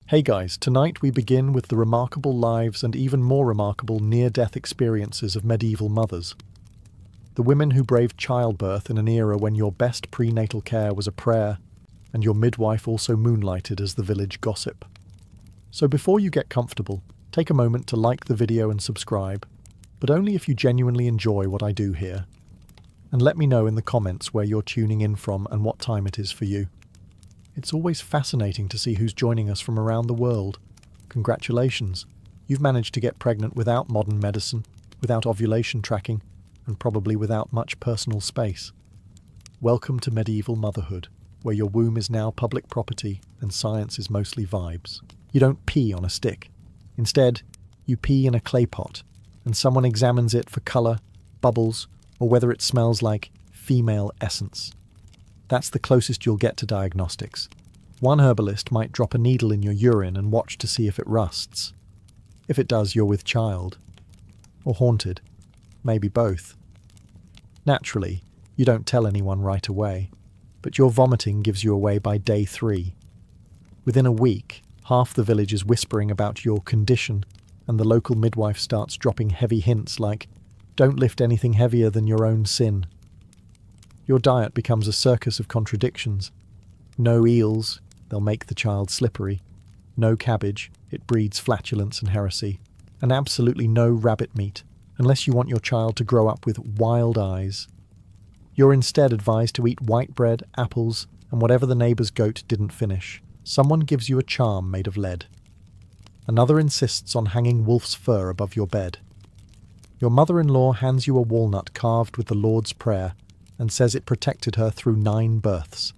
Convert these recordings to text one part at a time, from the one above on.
Hey guys, tonight we begin with the remarkable lives and even more remarkable near-death experiences of medieval mothers. The women who braved childbirth in an era when your best prenatal care was a prayer, and your midwife also moonlighted as the village gossip. So before you get comfortable, take a moment to like the video and subscribe, but only if you genuinely enjoy what I do here. And let me know in the comments where you're tuning in from and what time it is for you. It's always fascinating to see who's joining us from around the world. Congratulations, you've managed to get pregnant without modern medicine, without ovulation tracking, and probably without much personal space. Welcome to medieval motherhood, where your womb is now public property and science is mostly vibes. You don't pee on a stick. Instead, you pee in a clay pot, and someone examines it for colour, bubbles, or whether it smells like female essence. That's the closest you'll get to diagnostics. One herbalist might drop a needle in your urine and watch to see if it rusts. If it does, you're with child. Or haunted. Maybe both. Naturally, you don't tell anyone right away, but your vomiting gives you away by day 3. Within a week, half the village is whispering about your condition, and the local midwife starts dropping heavy hints like, "Don't lift anything heavier than your own sin." Your diet becomes a circus of contradictions. No eels, they'll make the child slippery. No cabbage, it breeds flatulence and heresy. And absolutely no rabbit meat, unless you want your child to grow up with wild eyes. You're instead advised to eat white bread, apples, and whatever the neighbour's goat didn't finish. Someone gives you a charm made of lead. Another insists on hanging wolf's fur above your bed. Your mother-in-law hands you a walnut carved with the Lord's Prayer and says it protected her through 9 births.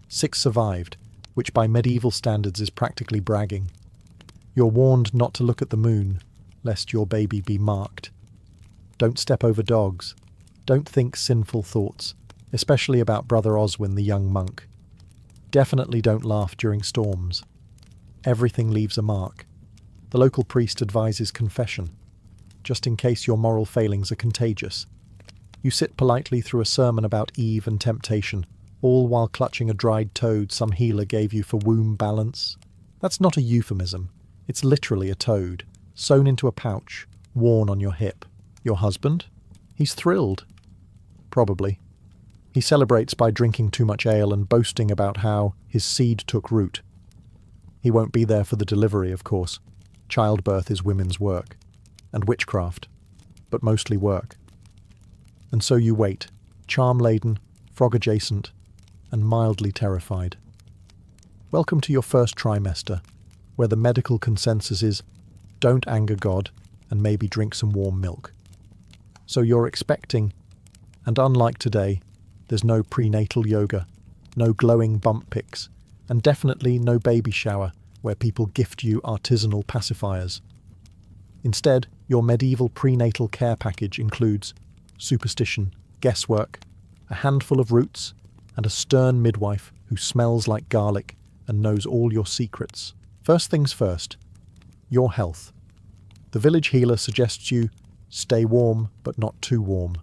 6 survived, which by medieval standards is practically bragging. You're warned not to look at the moon, lest your baby be marked. Don't step over dogs. Don't think sinful thoughts, especially about Brother Oswin the young monk. Definitely don't laugh during storms. Everything leaves a mark. The local priest advises confession, just in case your moral failings are contagious. You sit politely through a sermon about Eve and temptation, all while clutching a dried toad some healer gave you for womb balance. That's not a euphemism. It's literally a toad, sewn into a pouch, worn on your hip. Your husband? He's thrilled. Probably. He celebrates by drinking too much ale and boasting about how his seed took root. He won't be there for the delivery, of course. Childbirth is women's work. And witchcraft. But mostly work. And so you wait, charm-laden, frog-adjacent, and mildly terrified. Welcome to your first trimester, where the medical consensus is, don't anger God, and maybe drink some warm milk. So you're expecting, and unlike today, there's no prenatal yoga, no glowing bump pics, and definitely no baby shower, where people gift you artisanal pacifiers. Instead, your medieval prenatal care package includes superstition, guesswork, a handful of roots, and a stern midwife who smells like garlic and knows all your secrets. First things first, your health. The village healer suggests you stay warm but not too warm,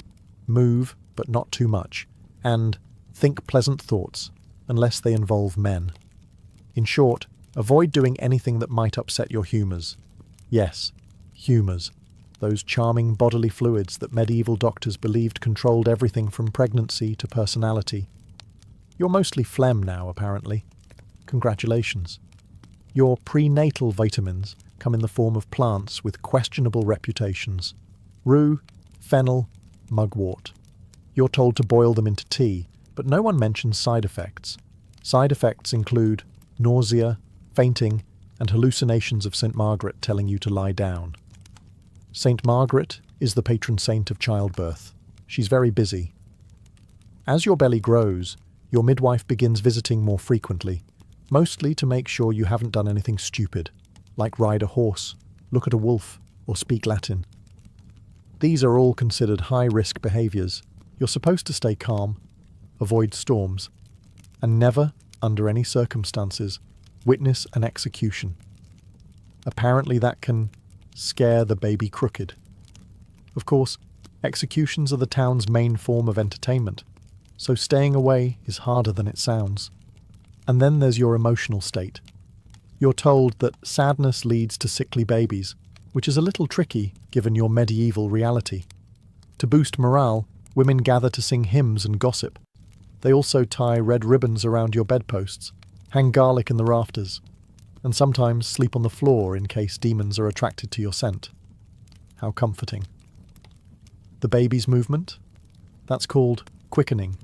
move but not too much, and think pleasant thoughts unless they involve men. In short, avoid doing anything that might upset your humours. Yes, humours. Those charming bodily fluids that medieval doctors believed controlled everything from pregnancy to personality. You're mostly phlegm now, apparently. Congratulations. Your prenatal vitamins come in the form of plants with questionable reputations. Rue, fennel, mugwort. You're told to boil them into tea, but no one mentions side effects. Side effects include nausea, fainting, and hallucinations of St. Margaret telling you to lie down. St. Margaret is the patron saint of childbirth. She's very busy. As your belly grows, your midwife begins visiting more frequently, mostly to make sure you haven't done anything stupid, like ride a horse, look at a wolf, or speak Latin. These are all considered high-risk behaviours. You're supposed to stay calm, avoid storms, and never, under any circumstances, witness an execution. Apparently that can scare the baby crooked. Of course, executions are the town's main form of entertainment, so staying away is harder than it sounds. And then there's your emotional state. You're told that sadness leads to sickly babies, which is a little tricky given your medieval reality. To boost morale, women gather to sing hymns and gossip. They also tie red ribbons around your bedposts, hang garlic in the rafters, and sometimes sleep on the floor in case demons are attracted to your scent. How comforting. The baby's movement? That's called quickening,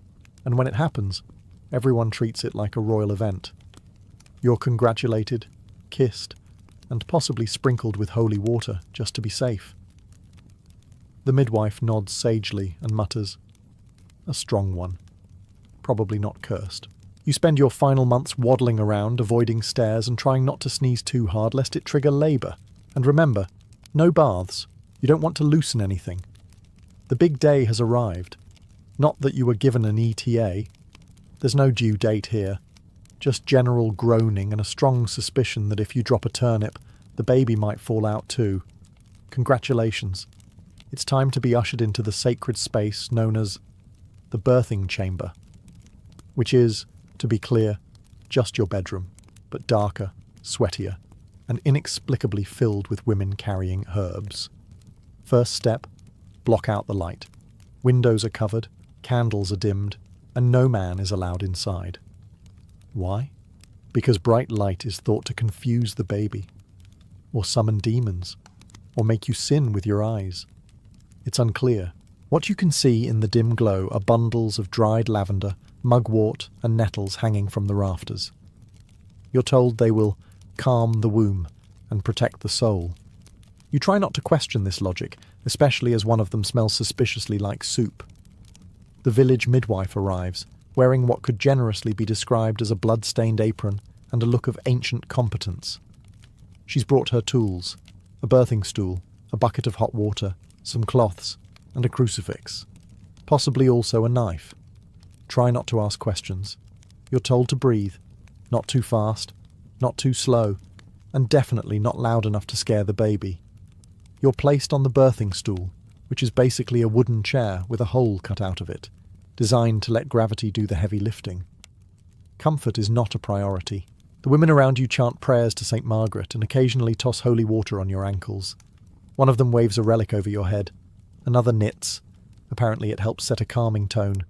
and when it happens, everyone treats it like a royal event. You're congratulated, kissed, and possibly sprinkled with holy water just to be safe. The midwife nods sagely and mutters, "A strong one. Probably not cursed." You spend your final months waddling around, avoiding stairs and trying not to sneeze too hard lest it trigger labour. And remember, no baths. You don't want to loosen anything. The big day has arrived. Not that you were given an ETA. There's no due date here. Just general groaning and a strong suspicion that if you drop a turnip, the baby might fall out too. Congratulations. It's time to be ushered into the sacred space known as the birthing chamber, which is, to be clear, just your bedroom, but darker, sweatier, and inexplicably filled with women carrying herbs. First step, block out the light. Windows are covered, candles are dimmed, and no man is allowed inside. Why? Because bright light is thought to confuse the baby, or summon demons, or make you sin with your eyes. It's unclear. What you can see in the dim glow are bundles of dried lavender, mugwort, and nettles hanging from the rafters. You're told they will calm the womb and protect the soul. You try not to question this logic, especially as one of them smells suspiciously like soup. The village midwife arrives, wearing what could generously be described as a blood-stained apron and a look of ancient competence. She's brought her tools, a birthing stool, a bucket of hot water, some cloths, and a crucifix. Possibly also a knife. Try not to ask questions. You're told to breathe, not too fast, not too slow, and definitely not loud enough to scare the baby. You're placed on the birthing stool, which is basically a wooden chair with a hole cut out of it, designed to let gravity do the heavy lifting. Comfort is not a priority. The women around you chant prayers to St. Margaret and occasionally toss holy water on your ankles. One of them waves a relic over your head. Another knits. Apparently it helps set a calming tone.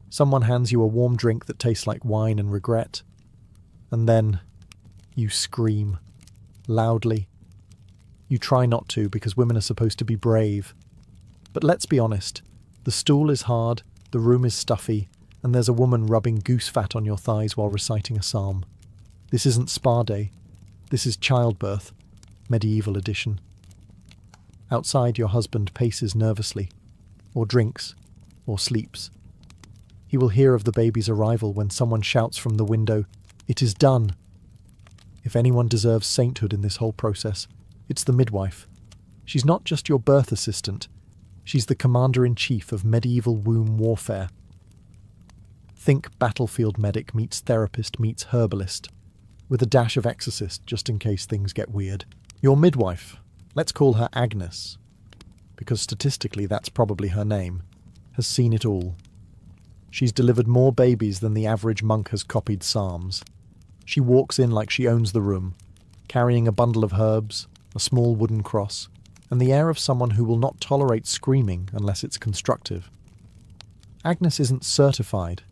Someone hands you a warm drink that tastes like wine and regret. And then you scream. Loudly. You try not to because women are supposed to be brave. But let's be honest. The stool is hard, the room is stuffy, and there's a woman rubbing goose fat on your thighs while reciting a psalm. This isn't spa day. This is childbirth, medieval edition. Outside, your husband paces nervously, or drinks, or sleeps. He will hear of the baby's arrival when someone shouts from the window, "It is done!" If anyone deserves sainthood in this whole process, it's the midwife. She's not just your birth assistant. She's the commander-in-chief of medieval womb warfare. Think battlefield medic meets therapist meets herbalist, with a dash of exorcist just in case things get weird. Your midwife, let's call her Agnes, because statistically that's probably her name, has seen it all. She's delivered more babies than the average monk has copied psalms. She walks in like she owns the room, carrying a bundle of herbs, a small wooden cross, and the air of someone who will not tolerate screaming unless it's constructive. Agnes isn't certified.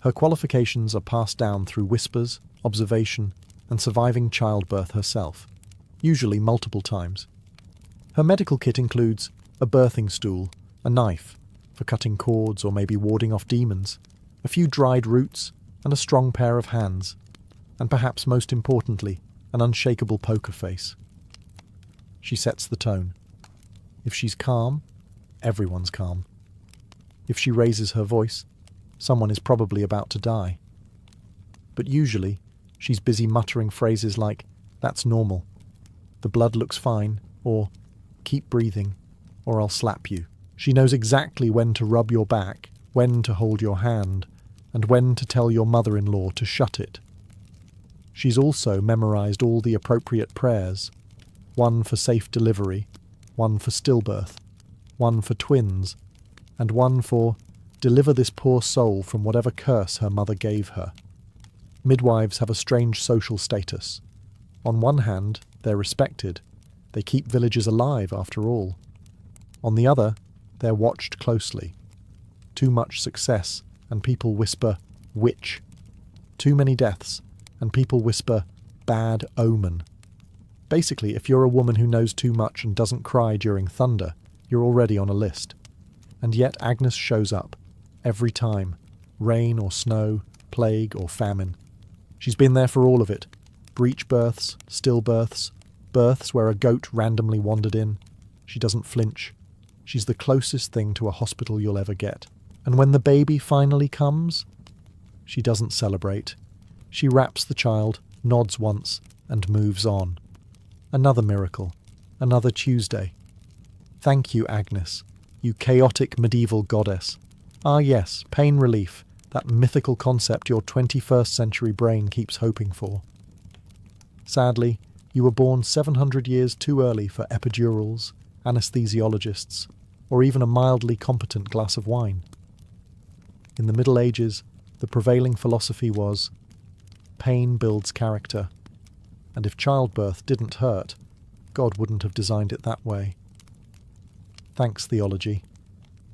Her qualifications are passed down through whispers, observation, and surviving childbirth herself, usually multiple times. Her medical kit includes a birthing stool, a knife, for cutting cords or maybe warding off demons, a few dried roots, and a strong pair of hands, and perhaps most importantly, an unshakable poker face. She sets the tone. If she's calm, everyone's calm. If she raises her voice, someone is probably about to die. But usually, she's busy muttering phrases like, "That's normal," "The blood looks fine," or "Keep breathing," or "I'll slap you." She knows exactly when to rub your back, when to hold your hand, and when to tell your mother-in-law to shut it. She's also memorized all the appropriate prayers, one for safe delivery, one for stillbirth, one for twins, and one for deliver this poor soul from whatever curse her mother gave her. Midwives have a strange social status. On one hand, they're respected. They keep villages alive, after all. On the other, they're watched closely. Too much success, and people whisper, witch. Too many deaths, and people whisper, bad omen. Basically, if you're a woman who knows too much and doesn't cry during thunder, you're already on a list. And yet Agnes shows up, every time. Rain or snow, plague or famine. She's been there for all of it. Breech births, stillbirths, births where a goat randomly wandered in. She doesn't flinch. She's the closest thing to a hospital you'll ever get. And when the baby finally comes, she doesn't celebrate. She wraps the child, nods once, and moves on. Another miracle. Another Tuesday. Thank you, Agnes, you chaotic medieval goddess. Ah yes, pain relief, that mythical concept your 21st century brain keeps hoping for. Sadly, you were born 700 years too early for epidurals, anesthesiologists, or even a mildly competent glass of wine. In the Middle Ages, the prevailing philosophy was, pain builds character, and if childbirth didn't hurt, God wouldn't have designed it that way. Thanks, theology.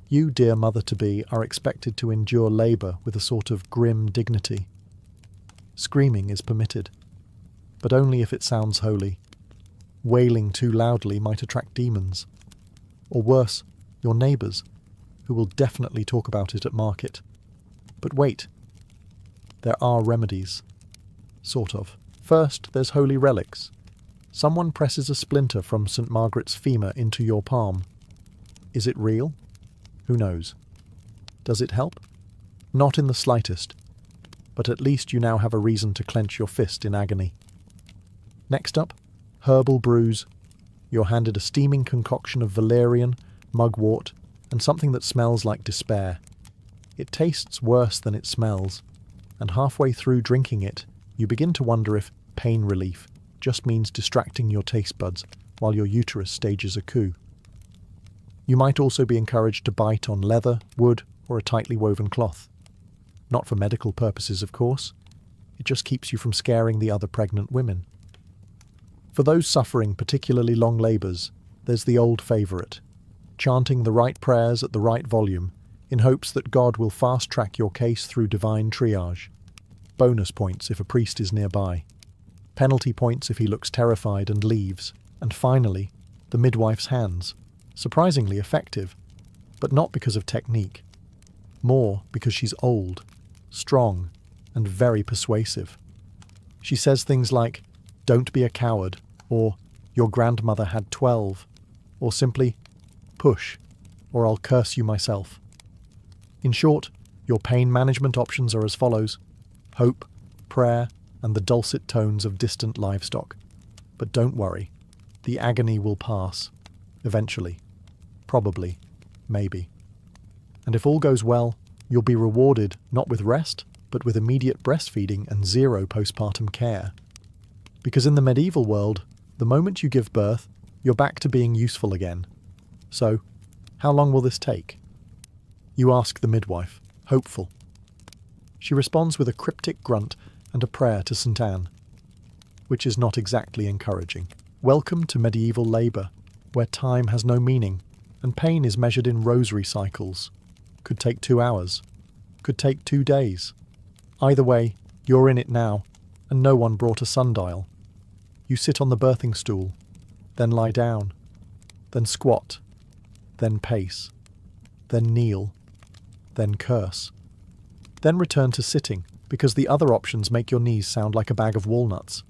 You, dear mother-to-be, are expected to endure labour with a sort of grim dignity. Screaming is permitted, but only if it sounds holy. Wailing too loudly might attract demons. Or worse, your neighbours, who will definitely talk about it at market. But wait, there are remedies. Sort of. First, there's holy relics. Someone presses a splinter from St. Margaret's femur into your palm. Is it real? Who knows? Does it help? Not in the slightest, but at least you now have a reason to clench your fist in agony. Next up, herbal brews. You're handed a steaming concoction of valerian, mugwort, and something that smells like despair. It tastes worse than it smells, and halfway through drinking it, you begin to wonder if pain relief just means distracting your taste buds while your uterus stages a coup. You might also be encouraged to bite on leather, wood, or a tightly woven cloth. Not for medical purposes, of course. It just keeps you from scaring the other pregnant women. For those suffering particularly long labours, there's the old favourite, chanting the right prayers at the right volume in hopes that God will fast-track your case through divine triage. Bonus points if a priest is nearby. Penalty points if he looks terrified and leaves. And finally, the midwife's hands. Surprisingly effective, but not because of technique. More because she's old, strong, and very persuasive. She says things like, "Don't be a coward," or "Your grandmother had 12," or simply, "Push, or I'll curse you myself." In short, your pain management options are as follows: hope, prayer, and the dulcet tones of distant livestock. But don't worry, the agony will pass. Eventually. Probably. Maybe. And if all goes well, you'll be rewarded not with rest, but with immediate breastfeeding and zero postpartum care. Because in the medieval world, the moment you give birth, you're back to being useful again. So, how long will this take? You ask the midwife, hopeful. She responds with a cryptic grunt and a prayer to St. Anne, which is not exactly encouraging. Welcome to medieval labour, where time has no meaning, and pain is measured in rosary cycles. Could take 2 hours. Could take 2 days. Either way, you're in it now, and no one brought a sundial. You sit on the birthing stool, then lie down, then squat, then pace, then kneel, then curse, then return to sitting, because the other options make your knees sound like a bag of walnuts.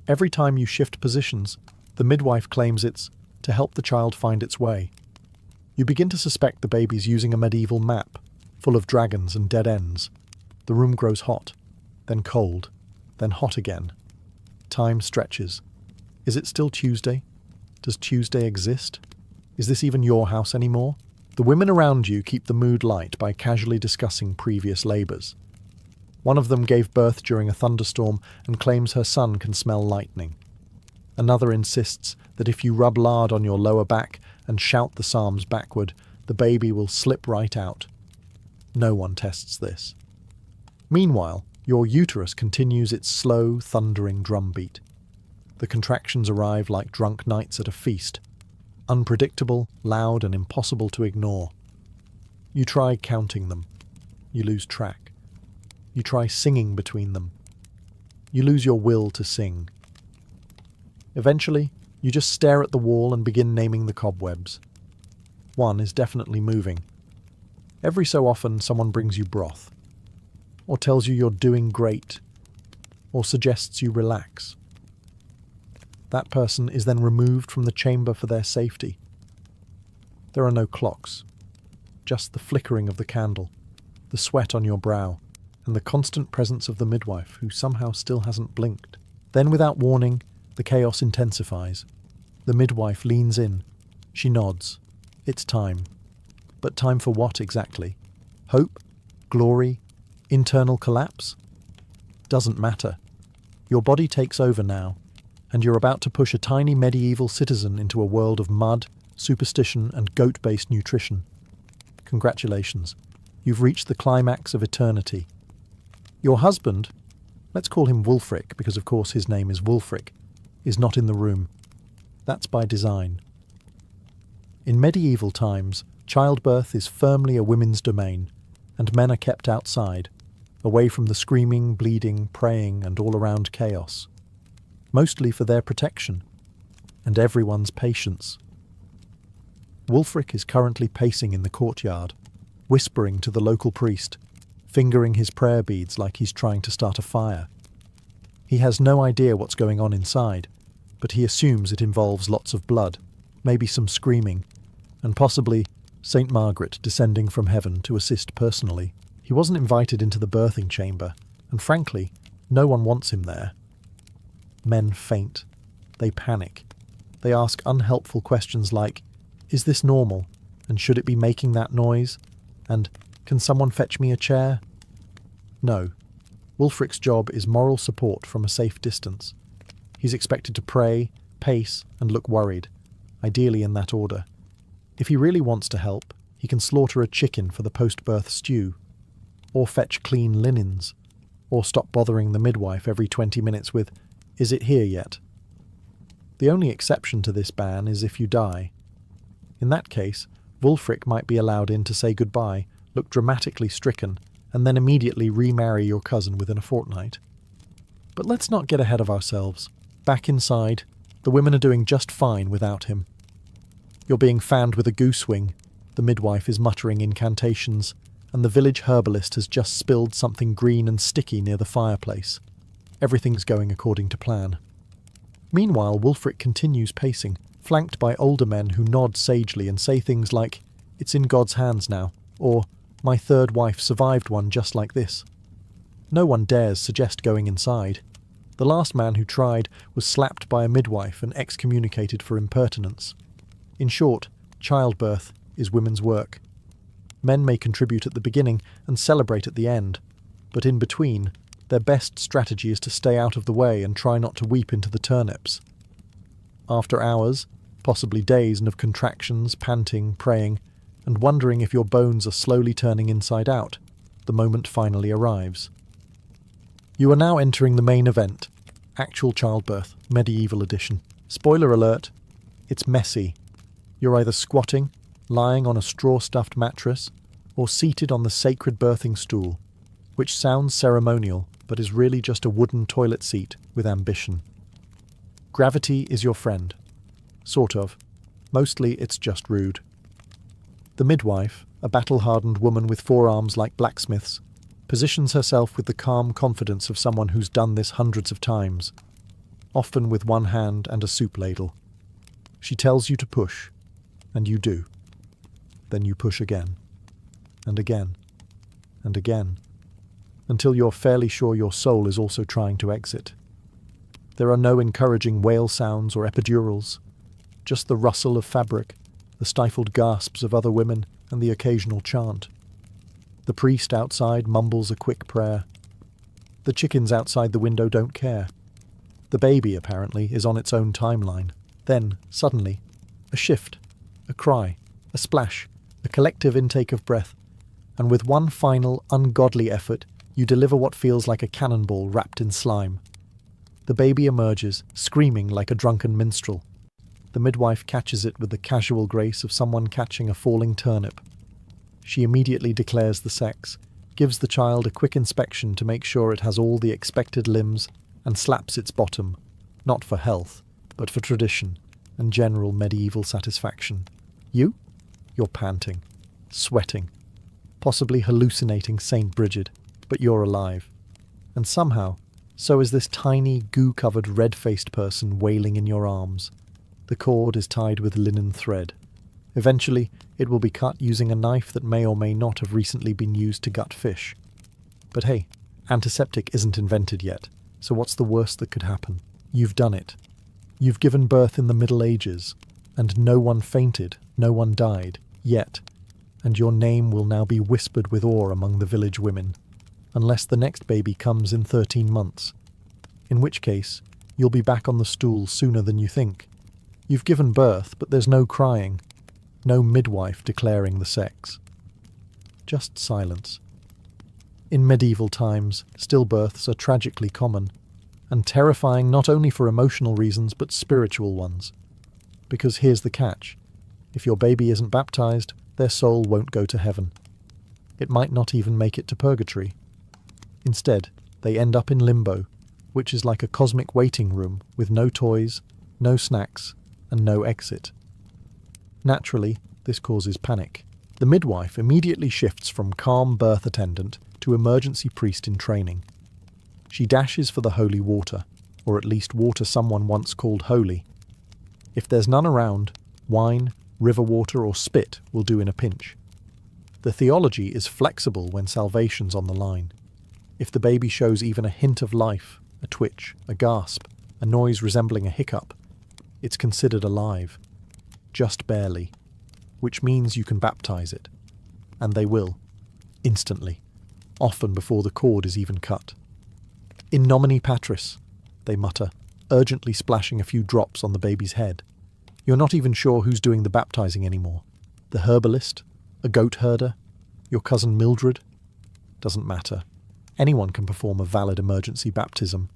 Every time you shift positions, the midwife claims it's to help the child find its way. You begin to suspect the baby's using a medieval map, full of dragons and dead ends. The room grows hot, then cold, then hot again. Time stretches. Is it still Tuesday? Does Tuesday exist? Is this even your house anymore? The women around you keep the mood light by casually discussing previous labours. One of them gave birth during a thunderstorm and claims her son can smell lightning. Another insists that if you rub lard on your lower back and shout the psalms backward, the baby will slip right out. No one tests this. Meanwhile, your uterus continues its slow, thundering drumbeat. The contractions arrive like drunk knights at a feast, unpredictable, loud, and impossible to ignore. You try counting them. You lose track. You try singing between them. You lose your will to sing. Eventually, you just stare at the wall and begin naming the cobwebs. One is definitely moving. Every so often, someone brings you broth, or tells you you're doing great, or suggests you relax. That person is then removed from the chamber for their safety. There are no clocks, just the flickering of the candle, the sweat on your brow, and the constant presence of the midwife, who somehow still hasn't blinked. Then, without warning, the chaos intensifies. The midwife leans in. She nods. It's time. But time for what exactly? Hope? Glory? Internal collapse? Doesn't matter. Your body takes over now, and you're about to push a tiny medieval citizen into a world of mud, superstition, and goat-based nutrition. Congratulations. You've reached the climax of eternity. Your husband, let's call him Wulfric, because of course his name is Wulfric, is not in the room. That's by design. In medieval times, childbirth is firmly a women's domain, and men are kept outside, away from the screaming, bleeding, praying, and all-around chaos, mostly for their protection, and everyone's patience. Wulfric is currently pacing in the courtyard, whispering to the local priest, fingering his prayer beads like he's trying to start a fire. He has no idea what's going on inside, but he assumes it involves lots of blood, maybe some screaming, and possibly Saint Margaret descending from heaven to assist personally. He wasn't invited into the birthing chamber, and frankly, no one wants him there. Men faint. They panic. They ask unhelpful questions like, "Is this normal? And should it be making that noise? And can someone fetch me a chair?" No. Wulfric's job is moral support from a safe distance. He's expected to pray, pace, and look worried, ideally in that order. If he really wants to help, he can slaughter a chicken for the post-birth stew, or fetch clean linens, or stop bothering the midwife every 20 minutes with, "Is it here yet?" The only exception to this ban is if you die. In that case, Wulfric might be allowed in to say goodbye, look dramatically stricken, and then immediately remarry your cousin within a fortnight. But let's not get ahead of ourselves. Back inside, the women are doing just fine without him. You're being fanned with a goose wing, the midwife is muttering incantations, and the village herbalist has just spilled something green and sticky near the fireplace. Everything's going according to plan. Meanwhile, Wulfric continues pacing, flanked by older men who nod sagely and say things like, "It's in God's hands now," or "My third wife survived one just like this." No one dares suggest going inside. The last man who tried was slapped by a midwife and excommunicated for impertinence. In short, childbirth is women's work. Men may contribute at the beginning and celebrate at the end, but in between, their best strategy is to stay out of the way and try not to weep into the turnips. After hours, possibly days, and of contractions, panting, praying, and wondering if your bones are slowly turning inside out, the moment finally arrives. You are now entering the main event, actual childbirth, medieval edition. Spoiler alert, it's messy. You're either squatting, lying on a straw-stuffed mattress, or seated on the sacred birthing stool, which sounds ceremonial but is really just a wooden toilet seat with ambition. Gravity is your friend. Sort of. Mostly it's just rude. The midwife, a battle-hardened woman with forearms like blacksmiths, positions herself with the calm confidence of someone who's done this hundreds of times, often with one hand and a soup ladle. She tells you to push, and you do. Then you push again, and again, and again, until you're fairly sure your soul is also trying to exit. There are no encouraging wail sounds or epidurals, just the rustle of fabric, the stifled gasps of other women, and the occasional chant. The priest outside mumbles a quick prayer. The chickens outside the window don't care. The baby, apparently, is on its own timeline. Then, suddenly, a shift, a cry, a splash, a collective intake of breath, and with one final, ungodly effort, you deliver what feels like a cannonball wrapped in slime. The baby emerges, screaming like a drunken minstrel. The midwife catches it with the casual grace of someone catching a falling turnip. She immediately declares the sex, gives the child a quick inspection to make sure it has all the expected limbs, and slaps its bottom, not for health, but for tradition and general medieval satisfaction. You? You're panting, sweating, possibly hallucinating Saint Bridget, but you're alive. And somehow, so is this tiny, goo-covered, red-faced person wailing in your arms. The cord is tied with linen thread. Eventually, it will be cut using a knife that may or may not have recently been used to gut fish. But hey, antiseptic isn't invented yet, so what's the worst that could happen? You've done it. You've given birth in the Middle Ages, and no one fainted, no one died, yet, and your name will now be whispered with awe among the village women, unless the next baby comes in 13 months, in which case you'll be back on the stool sooner than you think. You've given birth, but there's no crying, no midwife declaring the sex. Just silence. In medieval times, stillbirths are tragically common, and terrifying not only for emotional reasons but spiritual ones. Because here's the catch. If your baby isn't baptized, their soul won't go to heaven. It might not even make it to purgatory. Instead, they end up in limbo, which is like a cosmic waiting room with no toys, no snacks, and no exit. Naturally, this causes panic. The midwife immediately shifts from calm birth attendant to emergency priest in training. She dashes for the holy water, or at least water someone once called holy. If there's none around, wine, river water, or spit will do in a pinch. The theology is flexible when salvation's on the line. If the baby shows even a hint of life, a twitch, a gasp, a noise resembling a hiccup, it's considered alive. Just barely. Which means you can baptize it. And they will. Instantly. Often before the cord is even cut. In nomine patris, they mutter, urgently splashing a few drops on the baby's head. You're not even sure who's doing the baptizing anymore. The herbalist? A goat herder? Your cousin Mildred? Doesn't matter. Anyone can perform a valid emergency baptism.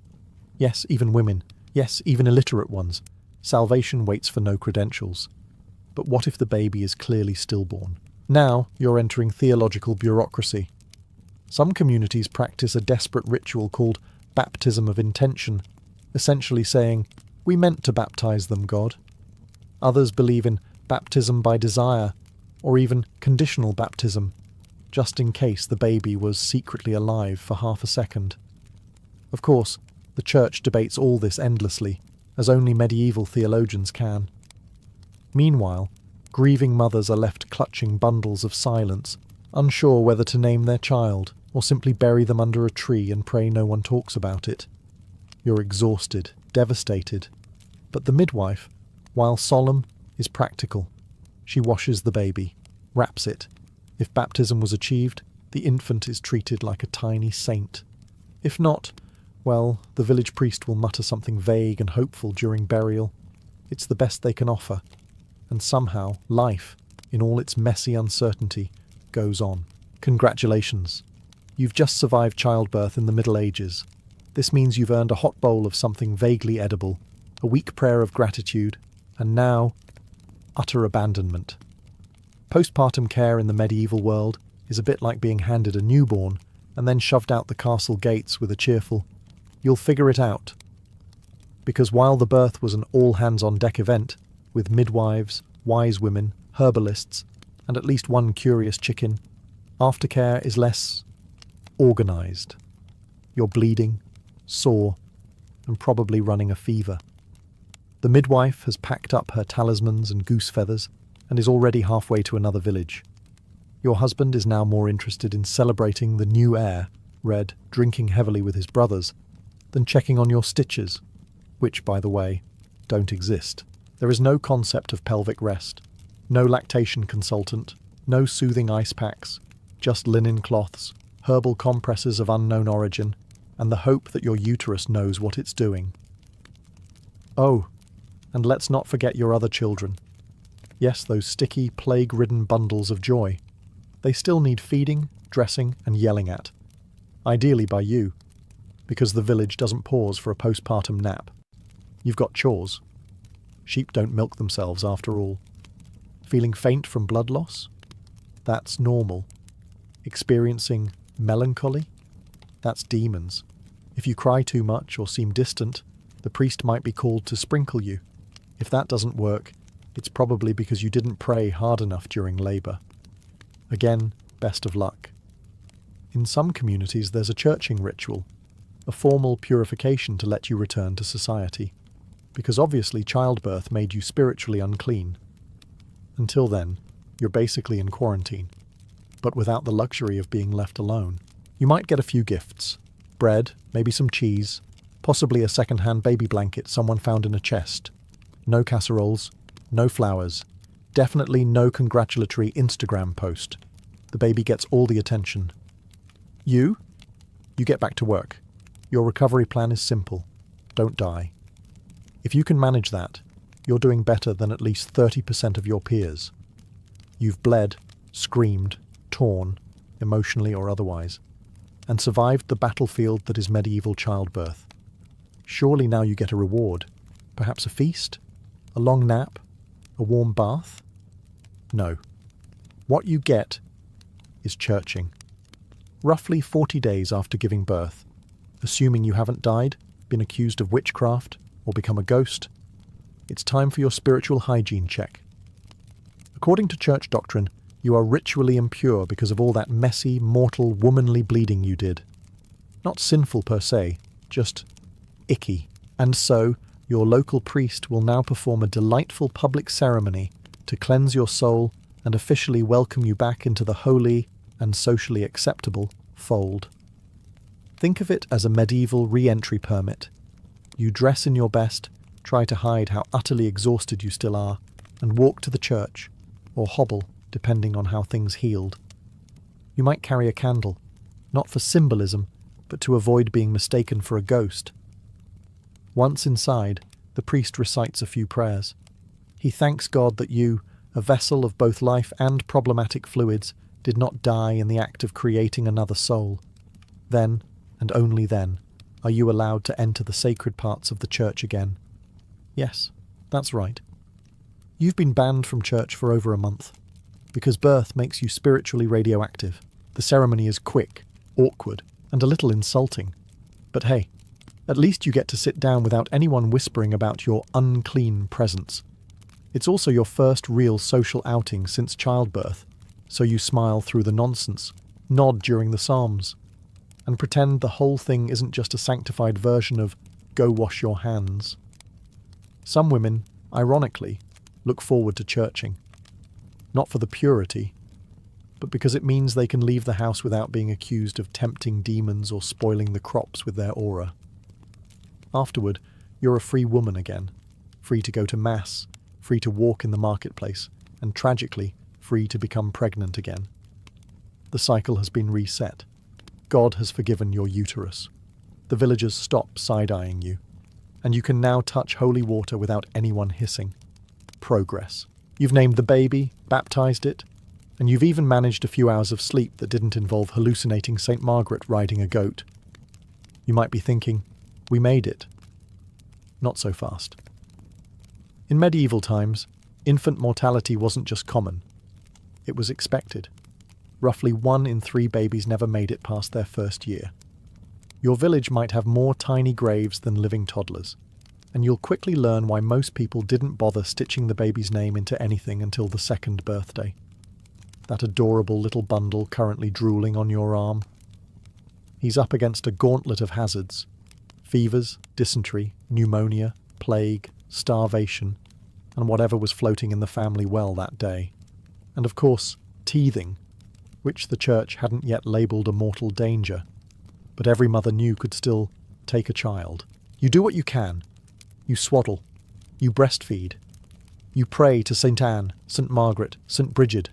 Yes, even women. Yes, even illiterate ones. Salvation waits for no credentials. But what if the baby is clearly stillborn? Now you're entering theological bureaucracy. Some communities practice a desperate ritual called baptism of intention, essentially saying, "We meant to baptize them, God." Others believe in baptism by desire, or even conditional baptism, just in case the baby was secretly alive for half a second. Of course, the Church debates all this endlessly, as only medieval theologians can. Meanwhile, grieving mothers are left clutching bundles of silence, unsure whether to name their child, or simply bury them under a tree and pray no one talks about it. You're exhausted, devastated. But the midwife, while solemn, is practical. She washes the baby, wraps it. If baptism was achieved, the infant is treated like a tiny saint. If not, well, the village priest will mutter something vague and hopeful during burial. It's the best they can offer. And somehow, life, in all its messy uncertainty, goes on. Congratulations. You've just survived childbirth in the Middle Ages. This means you've earned a hot bowl of something vaguely edible, a weak prayer of gratitude, and now, utter abandonment. Postpartum care in the medieval world is a bit like being handed a newborn and then shoved out the castle gates with a cheerful, "You'll figure it out." Because while the birth was an all-hands-on-deck event, with midwives, wise women, herbalists, and at least one curious chicken, aftercare is less organised. You're bleeding, sore, and probably running a fever. The midwife has packed up her talismans and goose feathers and is already halfway to another village. Your husband is now more interested in celebrating the new heir, Red, drinking heavily with his brothers, than checking on your stitches, which, by the way, don't exist. There is no concept of pelvic rest, no lactation consultant, no soothing ice packs, just linen cloths, herbal compresses of unknown origin, and the hope that your uterus knows what it's doing. Oh, and let's not forget your other children. Yes, those sticky, plague-ridden bundles of joy. They still need feeding, dressing, and yelling at. Ideally by you, because the village doesn't pause for a postpartum nap. You've got chores. Sheep don't milk themselves after all. Feeling faint from blood loss? That's normal. Experiencing melancholy? That's demons. If you cry too much or seem distant, the priest might be called to sprinkle you. If that doesn't work, it's probably because you didn't pray hard enough during labour. Again, best of luck. In some communities there's a churching ritual, a formal purification to let you return to society, because obviously childbirth made you spiritually unclean. Until then, you're basically in quarantine, but without the luxury of being left alone. You might get a few gifts: bread, maybe some cheese, possibly a second-hand baby blanket someone found in a chest. No casseroles, no flowers, definitely no congratulatory Instagram post. The baby gets all the attention. You get back to work. Your recovery plan is simple. Don't die. If you can manage that, you're doing better than at least 30% of your peers. You've bled, screamed, torn, emotionally or otherwise, and survived the battlefield that is medieval childbirth. Surely now you get a reward. Perhaps a feast? A long nap? A warm bath? No. What you get is churching. Roughly 40 days after giving birth, assuming you haven't died, been accused of witchcraft, or become a ghost, it's time for your spiritual hygiene check. According to church doctrine, you are ritually impure because of all that messy, mortal, womanly bleeding you did. Not sinful per se, just icky. And so, your local priest will now perform a delightful public ceremony to cleanse your soul and officially welcome you back into the holy and socially acceptable fold. Think of it as a medieval re-entry permit. You dress in your best, try to hide how utterly exhausted you still are, and walk to the church, or hobble, depending on how things healed. You might carry a candle, not for symbolism, but to avoid being mistaken for a ghost. Once inside, the priest recites a few prayers. He thanks God that you, a vessel of both life and problematic fluids, did not die in the act of creating another soul. Then, and only then, are you allowed to enter the sacred parts of the church again. Yes, that's right. You've been banned from church for over a month, because birth makes you spiritually radioactive. The ceremony is quick, awkward, and a little insulting. But hey, at least you get to sit down without anyone whispering about your unclean presence. It's also your first real social outing since childbirth, so you smile through the nonsense, nod during the psalms, and pretend the whole thing isn't just a sanctified version of "go wash your hands." Some women, ironically, look forward to churching. Not for the purity, but because it means they can leave the house without being accused of tempting demons or spoiling the crops with their aura. Afterward, you're a free woman again, free to go to mass, free to walk in the marketplace, and tragically, free to become pregnant again. The cycle has been reset. God has forgiven your uterus. The villagers stop side-eyeing you, and you can now touch holy water without anyone hissing. Progress. You've named the baby, baptized it, and you've even managed a few hours of sleep that didn't involve hallucinating St. Margaret riding a goat. You might be thinking, we made it. Not so fast. In medieval times, infant mortality wasn't just common. It was expected. Roughly 1 in 3 babies never made it past their first year. Your village might have more tiny graves than living toddlers, and you'll quickly learn why most people didn't bother stitching the baby's name into anything until the 2nd birthday. That adorable little bundle currently drooling on your arm. He's up against a gauntlet of hazards: fevers, dysentery, pneumonia, plague, starvation, and whatever was floating in the family well that day. And of course, teething, which the church hadn't yet labelled a mortal danger, but every mother knew could still take a child. You do what you can. You swaddle. You breastfeed. You pray to St. Anne, St. Margaret, St. Bridget.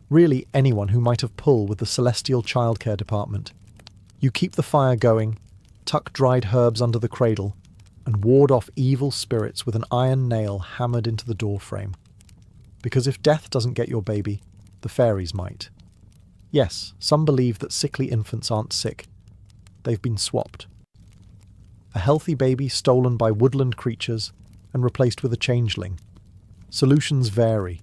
Really anyone who might have pull with the celestial childcare department. You keep the fire going, tuck dried herbs under the cradle, and ward off evil spirits with an iron nail hammered into the doorframe. Because if death doesn't get your baby, the fairies might. Yes, some believe that sickly infants aren't sick. They've been swapped. A healthy baby stolen by woodland creatures and replaced with a changeling. Solutions vary.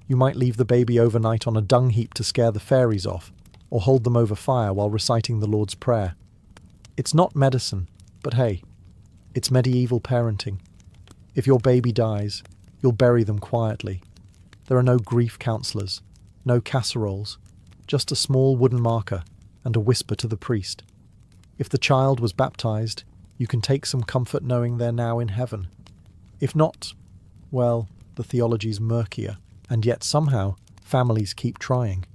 You might leave the baby overnight on a dung heap to scare the fairies off, or hold them over fire while reciting the Lord's Prayer. It's not medicine, but hey, it's medieval parenting. If your baby dies, you'll bury them quietly. There are no grief counsellors, no casseroles, just a small wooden marker and a whisper to the priest. If the child was baptized, you can take some comfort knowing they're now in heaven. If not, well, the theology's murkier, and yet somehow families keep trying.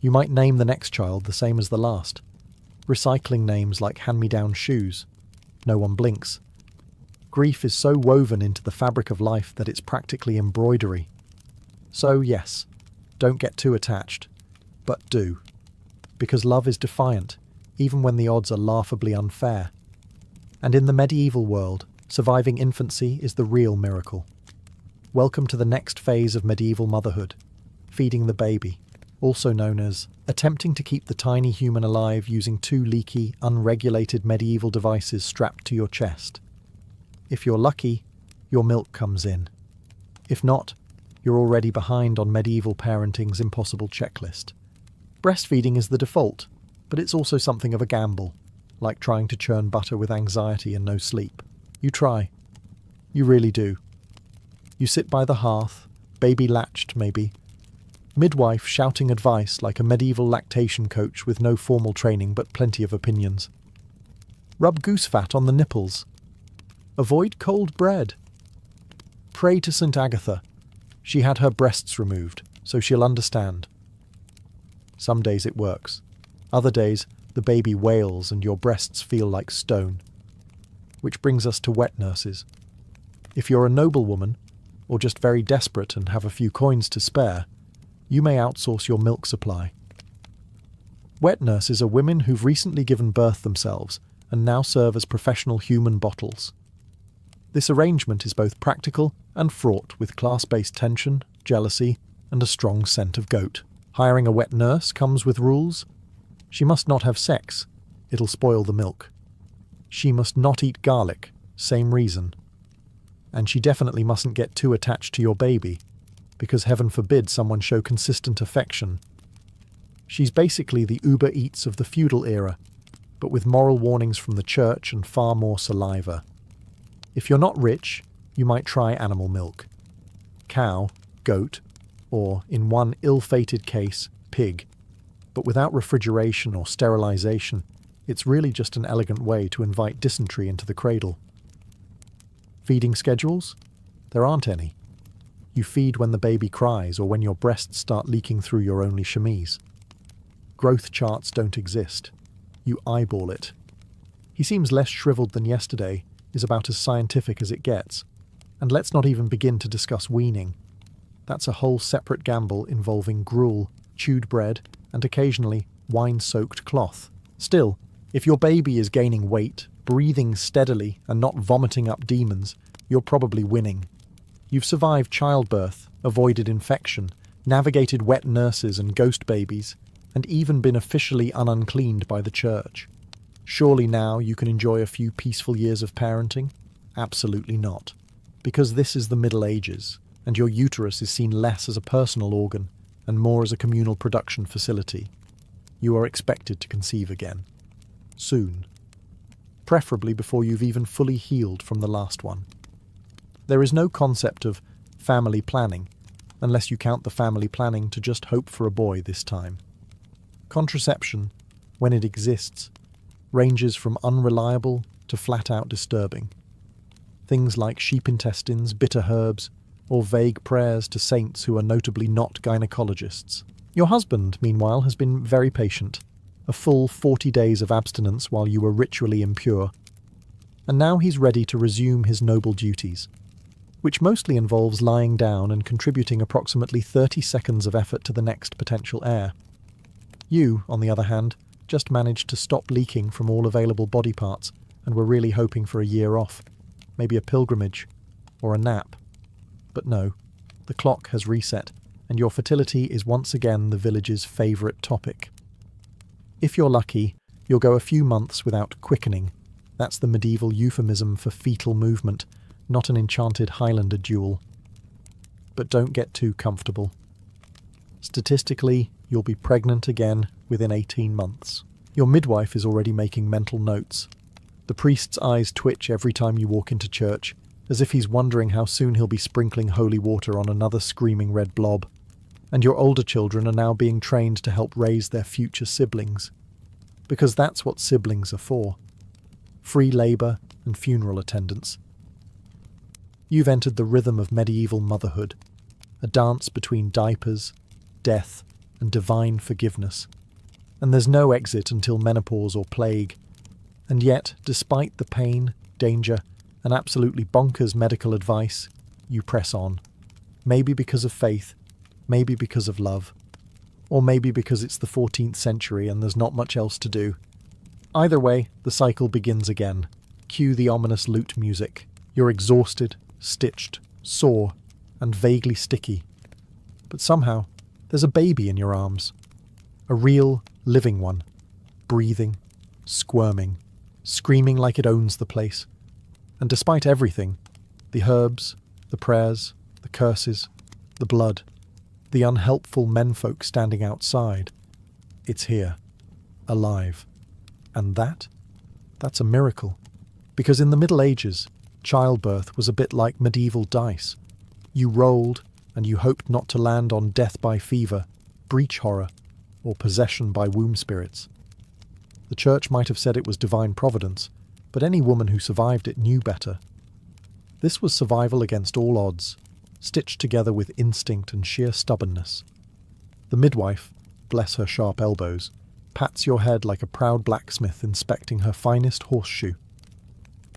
You might name the next child the same as the last. Recycling names like hand-me-down shoes. No one blinks. Grief is so woven into the fabric of life that it's practically embroidery. So yes, don't get too attached, but do. Because love is defiant, even when the odds are laughably unfair. And in the medieval world, surviving infancy is the real miracle. Welcome to the next phase of medieval motherhood, feeding the baby, also known as attempting to keep the tiny human alive using two leaky, unregulated medieval devices strapped to your chest. If you're lucky, your milk comes in. If not, you're already behind on medieval parenting's impossible checklist. Breastfeeding is the default, but it's also something of a gamble, like trying to churn butter with anxiety and no sleep. You try. You really do. You sit by the hearth, baby latched maybe, midwife shouting advice like a medieval lactation coach with no formal training but plenty of opinions. Rub goose fat on the nipples. Avoid cold bread. Pray to St. Agatha. She had her breasts removed, so she'll understand. Some days it works. Other days, the baby wails and your breasts feel like stone. Which brings us to wet nurses. If you're a noblewoman, or just very desperate and have a few coins to spare, you may outsource your milk supply. Wet nurses are women who've recently given birth themselves and now serve as professional human bottles. This arrangement is both practical and fraught with class-based tension, jealousy, and a strong scent of goat. Hiring a wet nurse comes with rules. She must not have sex. It'll spoil the milk. She must not eat garlic. Same reason. And she definitely mustn't get too attached to your baby, because heaven forbid someone show consistent affection. She's basically the Uber Eats of the feudal era, but with moral warnings from the church and far more saliva. If you're not rich, you might try animal milk. Cow, goat, or, in one ill-fated case, pig. But without refrigeration or sterilization, it's really just an elegant way to invite dysentery into the cradle. Feeding schedules? There aren't any. You feed when the baby cries or when your breasts start leaking through your only chemise. Growth charts don't exist. You eyeball it. He seems less shriveled than yesterday, is about as scientific as it gets. And let's not even begin to discuss weaning. That's a whole separate gamble involving gruel, chewed bread, and occasionally wine-soaked cloth. Still, if your baby is gaining weight, breathing steadily, and not vomiting up demons, you're probably winning. You've survived childbirth, avoided infection, navigated wet nurses and ghost babies, and even been officially uncleaned by the church. Surely now you can enjoy a few peaceful years of parenting? Absolutely not. Because this is the Middle Ages, and your uterus is seen less as a personal organ and more as a communal production facility. You are expected to conceive again. Soon. Preferably before you've even fully healed from the last one. There is no concept of family planning, unless you count the family planning to just hope for a boy this time. Contraception, when it exists, ranges from unreliable to flat-out disturbing. Things like sheep intestines, bitter herbs, or vague prayers to saints who are notably not gynecologists. Your husband, meanwhile, has been very patient. A full 40 days of abstinence while you were ritually impure. And now he's ready to resume his noble duties, which mostly involves lying down and contributing approximately 30 seconds of effort to the next potential heir. You, on the other hand, just managed to stop leaking from all available body parts and were really hoping for a year off, maybe a pilgrimage, or a nap. But no, the clock has reset, and your fertility is once again the village's favourite topic. If you're lucky, you'll go a few months without quickening, That's the medieval euphemism for fetal movement, not an enchanted Highlander duel. But don't get too comfortable. Statistically, you'll be pregnant again within 18 months. Your midwife is already making mental notes. The priest's eyes twitch every time you walk into church, as if he's wondering how soon he'll be sprinkling holy water on another screaming red blob. And your older children are now being trained to help raise their future siblings. Because that's what siblings are for. Free labour and funeral attendance. You've entered the rhythm of medieval motherhood, a dance between diapers, death, and divine forgiveness. And there's no exit until menopause or plague. And yet, despite the pain, danger, and absolutely bonkers medical advice, you press on. Maybe because of faith, maybe because of love, or maybe because it's the 14th century and there's not much else to do. Either way, the cycle begins again. Cue the ominous lute music. You're exhausted, stitched, sore, and vaguely sticky. But somehow, there's a baby in your arms. A real, living one. Breathing, squirming, screaming like it owns the place. And despite everything, the herbs, the prayers, the curses, the blood, the unhelpful menfolk standing outside, it's here, alive. And that's a miracle. Because in the Middle Ages, childbirth was a bit like medieval dice. You rolled, and you hoped not to land on death by fever, breech horror, or possession by womb spirits. The church might have said it was divine providence, but any woman who survived it knew better. This was survival against all odds, stitched together with instinct and sheer stubbornness. The midwife, bless her sharp elbows, pats your head like a proud blacksmith inspecting her finest horseshoe.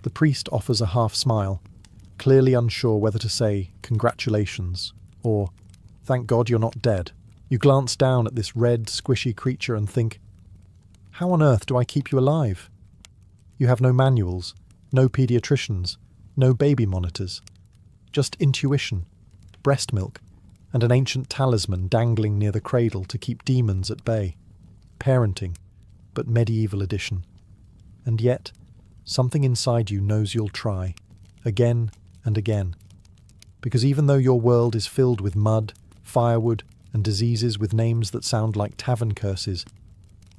The priest offers a half smile, clearly unsure whether to say congratulations or thank God you're not dead. You glance down at this red, squishy creature and think, how on earth do I keep you alive? You have no manuals, no paediatricians, no baby monitors. Just intuition, breast milk, and an ancient talisman dangling near the cradle to keep demons at bay. Parenting, but medieval edition. And yet, something inside you knows you'll try, again and again. Because even though your world is filled with mud, firewood, and diseases with names that sound like tavern curses,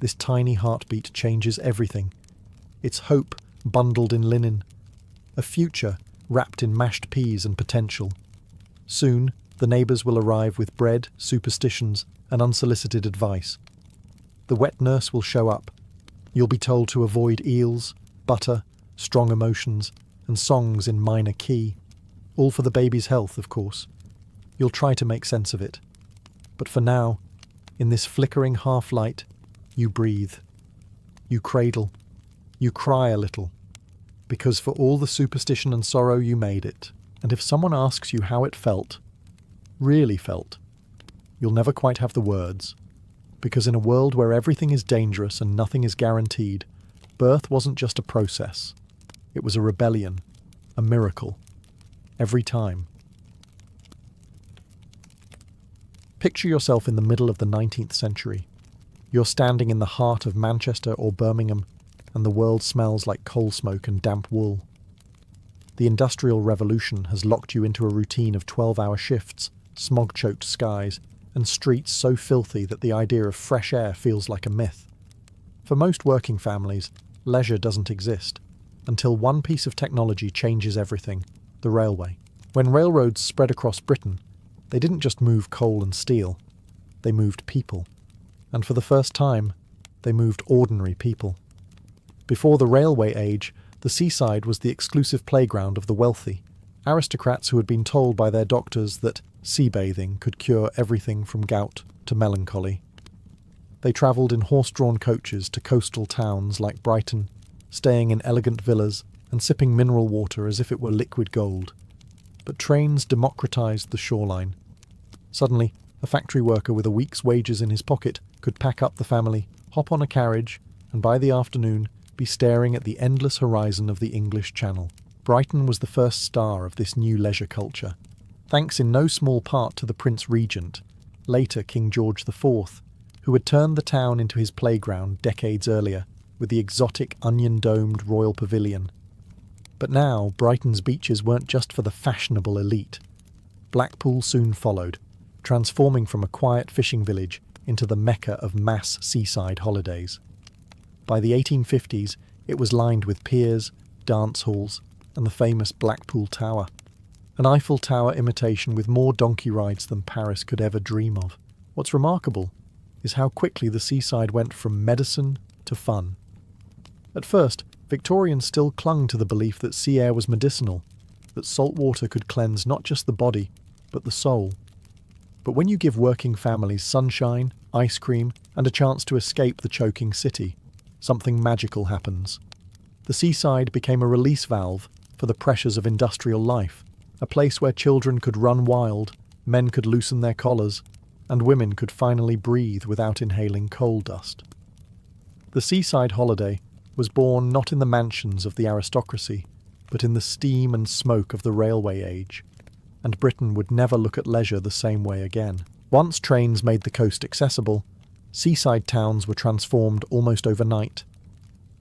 this tiny heartbeat changes everything. It's hope bundled in linen, a future wrapped in mashed peas and potential. Soon, the neighbours will arrive with bread, superstitions, and unsolicited advice. The wet nurse will show up. You'll be told to avoid eels, butter, strong emotions, and songs in minor key. All for the baby's health, of course. You'll try to make sense of it. But for now, in this flickering half-light, you breathe. You cradle. You cry a little. Because for all the superstition and sorrow you made it, and if someone asks you how it felt, really felt, you'll never quite have the words. Because in a world where everything is dangerous and nothing is guaranteed, birth wasn't just a process. It was a rebellion, a miracle. Every time. Picture yourself in the middle of the 19th century. You're standing in the heart of Manchester or Birmingham, and the world smells like coal smoke and damp wool. The Industrial Revolution has locked you into a routine of 12-hour shifts, smog-choked skies, and streets so filthy that the idea of fresh air feels like a myth. For most working families, leisure doesn't exist, until one piece of technology changes everything: the railway. When railroads spread across Britain, they didn't just move coal and steel, they moved people. And for the first time, they moved ordinary people. Before the railway age, the seaside was the exclusive playground of the wealthy, aristocrats who had been told by their doctors that sea bathing could cure everything from gout to melancholy. They travelled in horse-drawn coaches to coastal towns like Brighton, staying in elegant villas and sipping mineral water as if it were liquid gold. But trains democratised the shoreline. Suddenly, a factory worker with a week's wages in his pocket could pack up the family, hop on a carriage, and by the afternoon be staring at the endless horizon of the English Channel. Brighton was the first star of this new leisure culture, thanks in no small part to the Prince Regent, later King George IV, who had turned the town into his playground decades earlier, with the exotic onion-domed Royal Pavilion. But now, Brighton's beaches weren't just for the fashionable elite. Blackpool soon followed, transforming from a quiet fishing village into the mecca of mass seaside holidays. By the 1850s, it was lined with piers, dance halls, and the famous Blackpool Tower, an Eiffel Tower imitation with more donkey rides than Paris could ever dream of. What's remarkable is how quickly the seaside went from medicine to fun. At first, Victorians still clung to the belief that sea air was medicinal, that salt water could cleanse not just the body, but the soul. But when you give working families sunshine, ice cream, and a chance to escape the choking city, something magical happens. The seaside became a release valve for the pressures of industrial life, a place where children could run wild, men could loosen their collars, and women could finally breathe without inhaling coal dust. The seaside holiday was born not in the mansions of the aristocracy, but in the steam and smoke of the railway age, and Britain would never look at leisure the same way again. Once trains made the coast accessible, seaside towns were transformed almost overnight.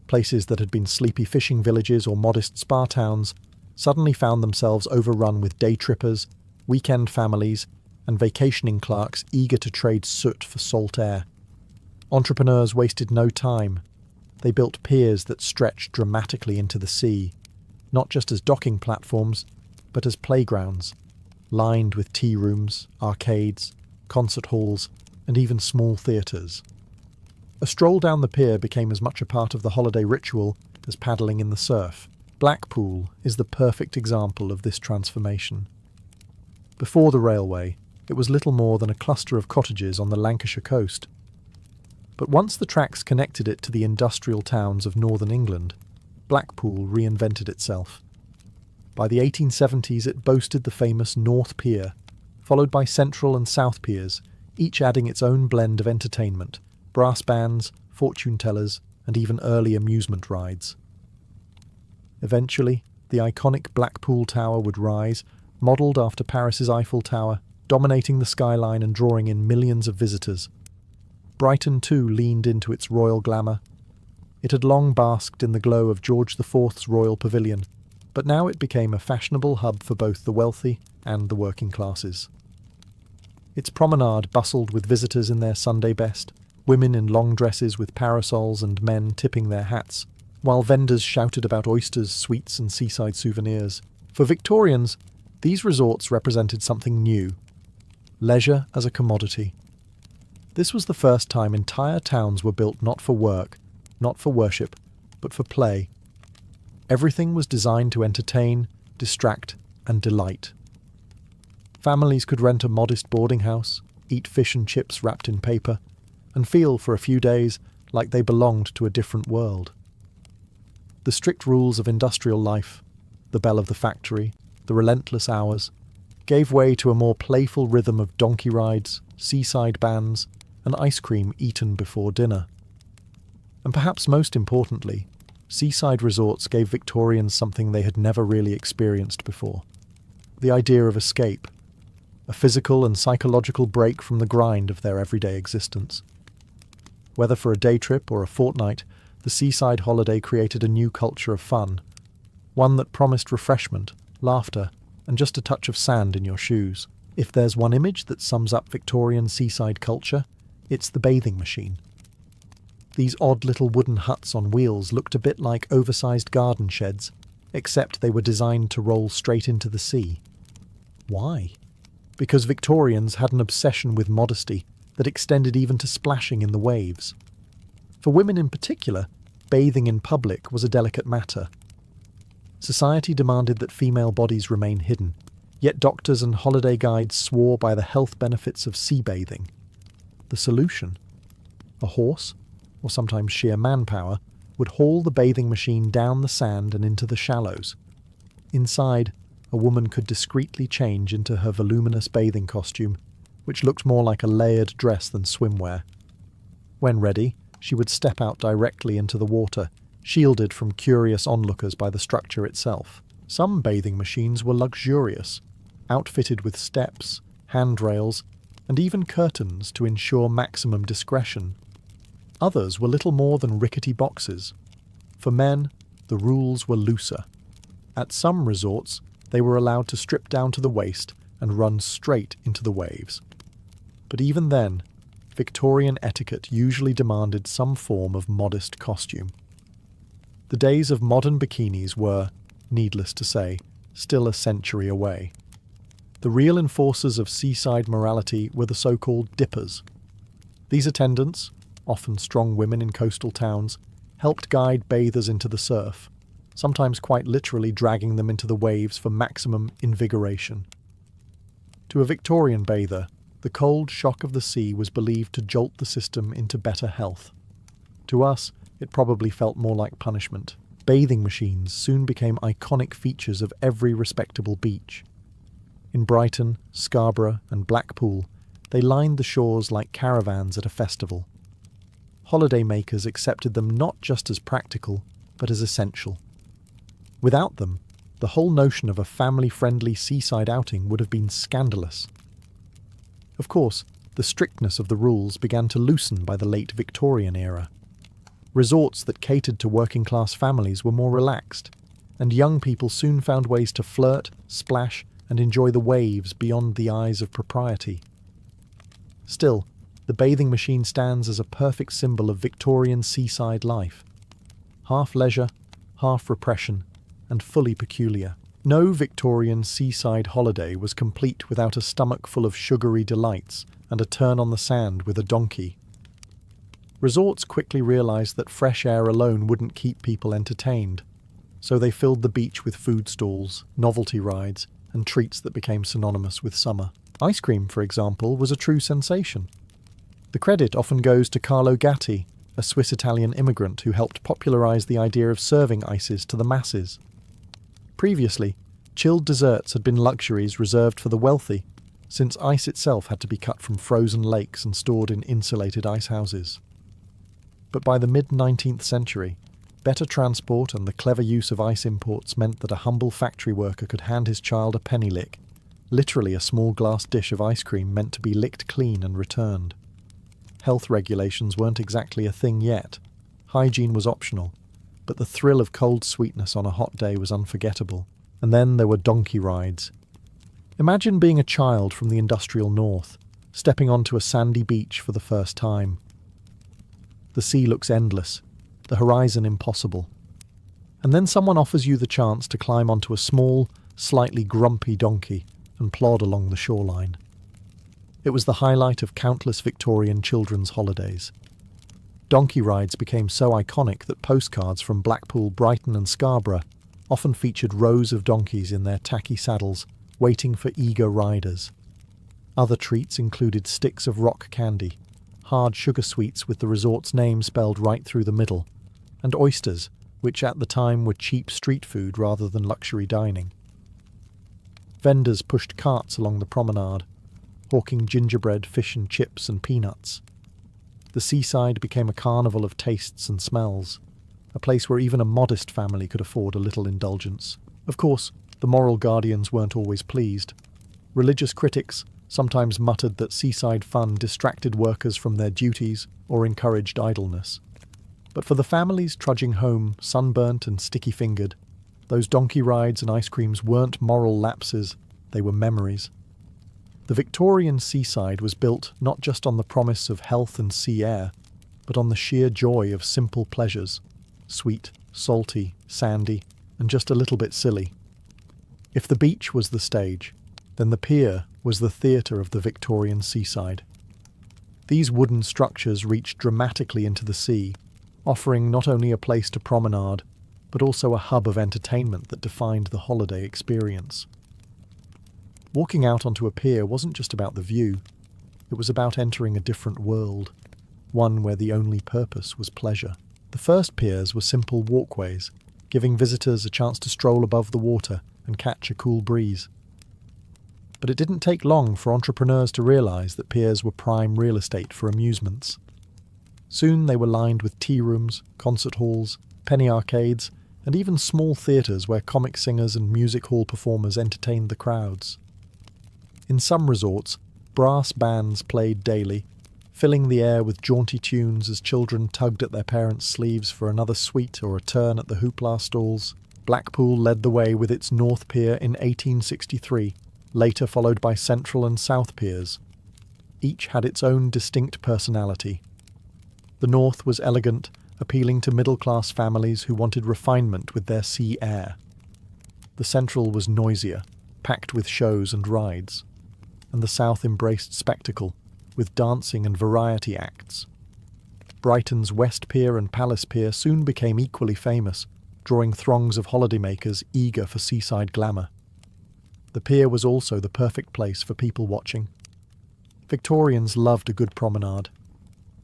Places that had been sleepy fishing villages or modest spa towns suddenly found themselves overrun with day trippers, weekend families, and vacationing clerks eager to trade soot for salt air. Entrepreneurs wasted no time. They built piers that stretched dramatically into the sea, not just as docking platforms, but as playgrounds, lined with tea rooms, arcades, concert halls, and even small theatres. A stroll down the pier became as much a part of the holiday ritual as paddling in the surf. Blackpool is the perfect example of this transformation. Before the railway, it was little more than a cluster of cottages on the Lancashire coast. But once the tracks connected it to the industrial towns of northern England, Blackpool reinvented itself. By the 1870s, it boasted the famous North Pier, followed by Central and South Piers, each adding its own blend of entertainment, brass bands, fortune tellers, and even early amusement rides. Eventually, the iconic Blackpool Tower would rise, modelled after Paris's Eiffel Tower, dominating the skyline and drawing in millions of visitors. Brighton too leaned into its royal glamour. It had long basked in the glow of George IV's Royal Pavilion, but now it became a fashionable hub for both the wealthy and the working classes. Its promenade bustled with visitors in their Sunday best, women in long dresses with parasols and men tipping their hats, while vendors shouted about oysters, sweets and seaside souvenirs. For Victorians, these resorts represented something new: leisure as a commodity. This was the first time entire towns were built not for work, not for worship, but for play. Everything was designed to entertain, distract, and delight. Families could rent a modest boarding house, eat fish and chips wrapped in paper, and feel for a few days like they belonged to a different world. The strict rules of industrial life, the bell of the factory, the relentless hours, gave way to a more playful rhythm of donkey rides, seaside bands, and ice cream eaten before dinner. And perhaps most importantly, seaside resorts gave Victorians something they had never really experienced before: the idea of escape, a physical and psychological break from the grind of their everyday existence. Whether for a day trip or a fortnight, the seaside holiday created a new culture of fun, one that promised refreshment, laughter, and just a touch of sand in your shoes. If there's one image that sums up Victorian seaside culture, it's the bathing machine. These odd little wooden huts on wheels looked a bit like oversized garden sheds, except they were designed to roll straight into the sea. Why? Because Victorians had an obsession with modesty that extended even to splashing in the waves. For women in particular, bathing in public was a delicate matter. Society demanded that female bodies remain hidden, yet doctors and holiday guides swore by the health benefits of sea bathing. The solution? A horse, or sometimes sheer manpower, would haul the bathing machine down the sand and into the shallows. Inside, a woman could discreetly change into her voluminous bathing costume, which looked more like a layered dress than swimwear. When ready, she would step out directly into the water, shielded from curious onlookers by the structure itself. Some bathing machines were luxurious, outfitted with steps, handrails, and even curtains to ensure maximum discretion. Others were little more than rickety boxes. For men, the rules were looser. At some resorts, they were allowed to strip down to the waist and run straight into the waves. But even then, Victorian etiquette usually demanded some form of modest costume. The days of modern bikinis were, needless to say, still a century away. The real enforcers of seaside morality were the so-called dippers. These attendants, often strong women in coastal towns, helped guide bathers into the surf, sometimes quite literally dragging them into the waves for maximum invigoration. To a Victorian bather, the cold shock of the sea was believed to jolt the system into better health. To us, it probably felt more like punishment. Bathing machines soon became iconic features of every respectable beach. In Brighton, Scarborough, and Blackpool, they lined the shores like caravans at a festival. Holidaymakers accepted them not just as practical, but as essential. Without them, the whole notion of a family-friendly seaside outing would have been scandalous. Of course, the strictness of the rules began to loosen by the late Victorian era. Resorts that catered to working-class families were more relaxed, and young people soon found ways to flirt, splash, and enjoy the waves beyond the eyes of propriety. Still, the bathing machine stands as a perfect symbol of Victorian seaside life. Half leisure, half repression, and fully peculiar. No Victorian seaside holiday was complete without a stomach full of sugary delights and a turn on the sand with a donkey. Resorts quickly realised that fresh air alone wouldn't keep people entertained, so they filled the beach with food stalls, novelty rides, and treats that became synonymous with summer. Ice cream, for example, was a true sensation. The credit often goes to Carlo Gatti, a Swiss-Italian immigrant who helped popularise the idea of serving ices to the masses. Previously, chilled desserts had been luxuries reserved for the wealthy, since ice itself had to be cut from frozen lakes and stored in insulated ice houses. But by the mid-19th century, better transport and the clever use of ice imports meant that a humble factory worker could hand his child a penny lick, literally a small glass dish of ice cream meant to be licked clean and returned. Health regulations weren't exactly a thing yet. Hygiene was optional, but the thrill of cold sweetness on a hot day was unforgettable. And then there were donkey rides. Imagine being a child from the industrial north, stepping onto a sandy beach for the first time. The sea looks endless, the horizon impossible. And then someone offers you the chance to climb onto a small, slightly grumpy donkey and plod along the shoreline. It was the highlight of countless Victorian children's holidays. Donkey rides became so iconic that postcards from Blackpool, Brighton and Scarborough often featured rows of donkeys in their tacky saddles, waiting for eager riders. Other treats included sticks of rock candy, hard sugar sweets with the resort's name spelled right through the middle, and oysters, which at the time were cheap street food rather than luxury dining. Vendors pushed carts along the promenade, hawking gingerbread, fish and chips and peanuts. The seaside became a carnival of tastes and smells, a place where even a modest family could afford a little indulgence. Of course, the moral guardians weren't always pleased. Religious critics sometimes muttered that seaside fun distracted workers from their duties or encouraged idleness. But for the families trudging home, sunburnt and sticky-fingered, those donkey rides and ice creams weren't moral lapses, they were memories. The Victorian seaside was built not just on the promise of health and sea air, but on the sheer joy of simple pleasures, sweet, salty, sandy, and just a little bit silly. If the beach was the stage, then the pier was the theatre of the Victorian seaside. These wooden structures reached dramatically into the sea, offering not only a place to promenade, but also a hub of entertainment that defined the holiday experience. Walking out onto a pier wasn't just about the view, it was about entering a different world, one where the only purpose was pleasure. The first piers were simple walkways, giving visitors a chance to stroll above the water and catch a cool breeze. But it didn't take long for entrepreneurs to realise that piers were prime real estate for amusements. Soon they were lined with tea rooms, concert halls, penny arcades, and even small theatres where comic singers and music hall performers entertained the crowds. In some resorts, brass bands played daily, filling the air with jaunty tunes as children tugged at their parents' sleeves for another sweet or a turn at the hoopla stalls. Blackpool led the way with its North Pier in 1863, later followed by Central and South Piers. Each had its own distinct personality. The North was elegant, appealing to middle-class families who wanted refinement with their sea air. The Central was noisier, packed with shows and rides, and the South embraced spectacle, with dancing and variety acts. Brighton's West Pier and Palace Pier soon became equally famous, drawing throngs of holidaymakers eager for seaside glamour. The pier was also the perfect place for people watching. Victorians loved a good promenade.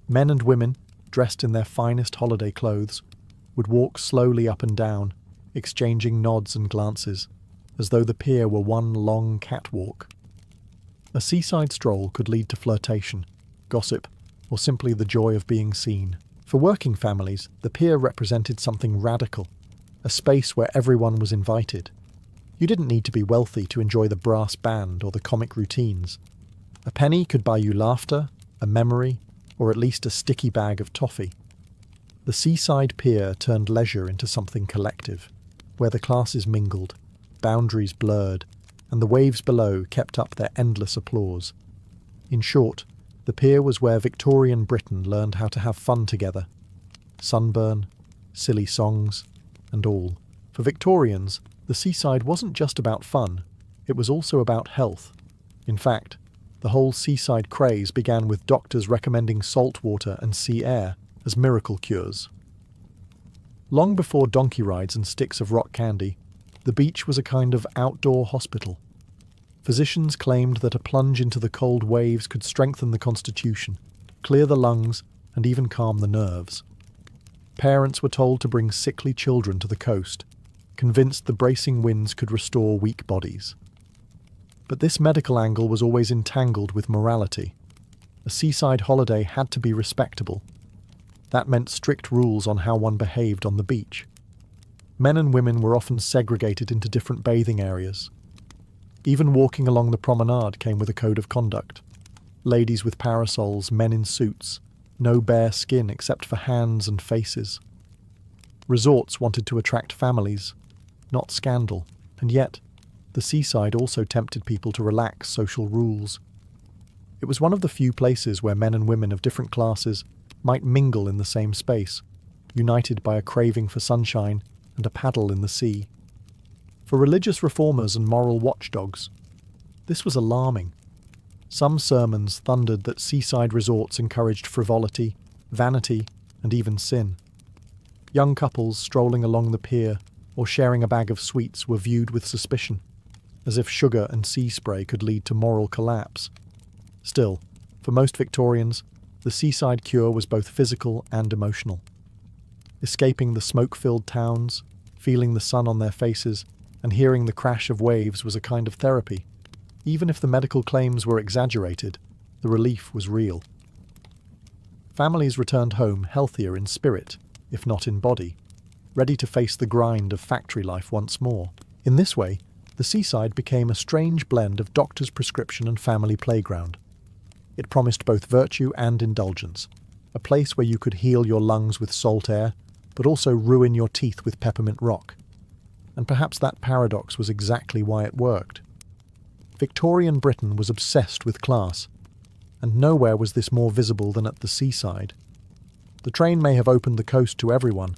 Men and women, dressed in their finest holiday clothes, would walk slowly up and down, exchanging nods and glances, as though the pier were one long catwalk. A seaside stroll could lead to flirtation, gossip, or simply the joy of being seen. For working families, the pier represented something radical, a space where everyone was invited. You didn't need to be wealthy to enjoy the brass band or the comic routines. A penny could buy you laughter, a memory, or at least a sticky bag of toffee. The seaside pier turned leisure into something collective, where the classes mingled, boundaries blurred, and the waves below kept up their endless applause. In short, the pier was where Victorian Britain learned how to have fun together. Sunburn, silly songs, and all. For Victorians, the seaside wasn't just about fun, it was also about health. In fact, the whole seaside craze began with doctors recommending salt water and sea air as miracle cures. Long before donkey rides and sticks of rock candy, the beach was a kind of outdoor hospital. Physicians claimed that a plunge into the cold waves could strengthen the constitution, clear the lungs, and even calm the nerves. Parents were told to bring sickly children to the coast, convinced the bracing winds could restore weak bodies. But this medical angle was always entangled with morality. A seaside holiday had to be respectable. That meant strict rules on how one behaved on the beach. Men and women were often segregated into different bathing areas. Even walking along the promenade came with a code of conduct. Ladies with parasols, men in suits, no bare skin except for hands and faces. Resorts wanted to attract families, not scandal, and yet the seaside also tempted people to relax social rules. It was one of the few places where men and women of different classes might mingle in the same space, united by a craving for sunshine and a paddle in the sea. For religious reformers and moral watchdogs, this was alarming. Some sermons thundered that seaside resorts encouraged frivolity, vanity, and even sin. Young couples strolling along the pier or sharing a bag of sweets were viewed with suspicion, as if sugar and sea spray could lead to moral collapse. Still, for most Victorians, the seaside cure was both physical and emotional. Escaping the smoke-filled towns, feeling the sun on their faces, and hearing the crash of waves was a kind of therapy. Even if the medical claims were exaggerated, the relief was real. Families returned home healthier in spirit, if not in body, ready to face the grind of factory life once more. In this way, the seaside became a strange blend of doctor's prescription and family playground. It promised both virtue and indulgence, a place where you could heal your lungs with salt air, but also ruin your teeth with peppermint rock. And perhaps that paradox was exactly why it worked. Victorian Britain was obsessed with class, and nowhere was this more visible than at the seaside. The train may have opened the coast to everyone,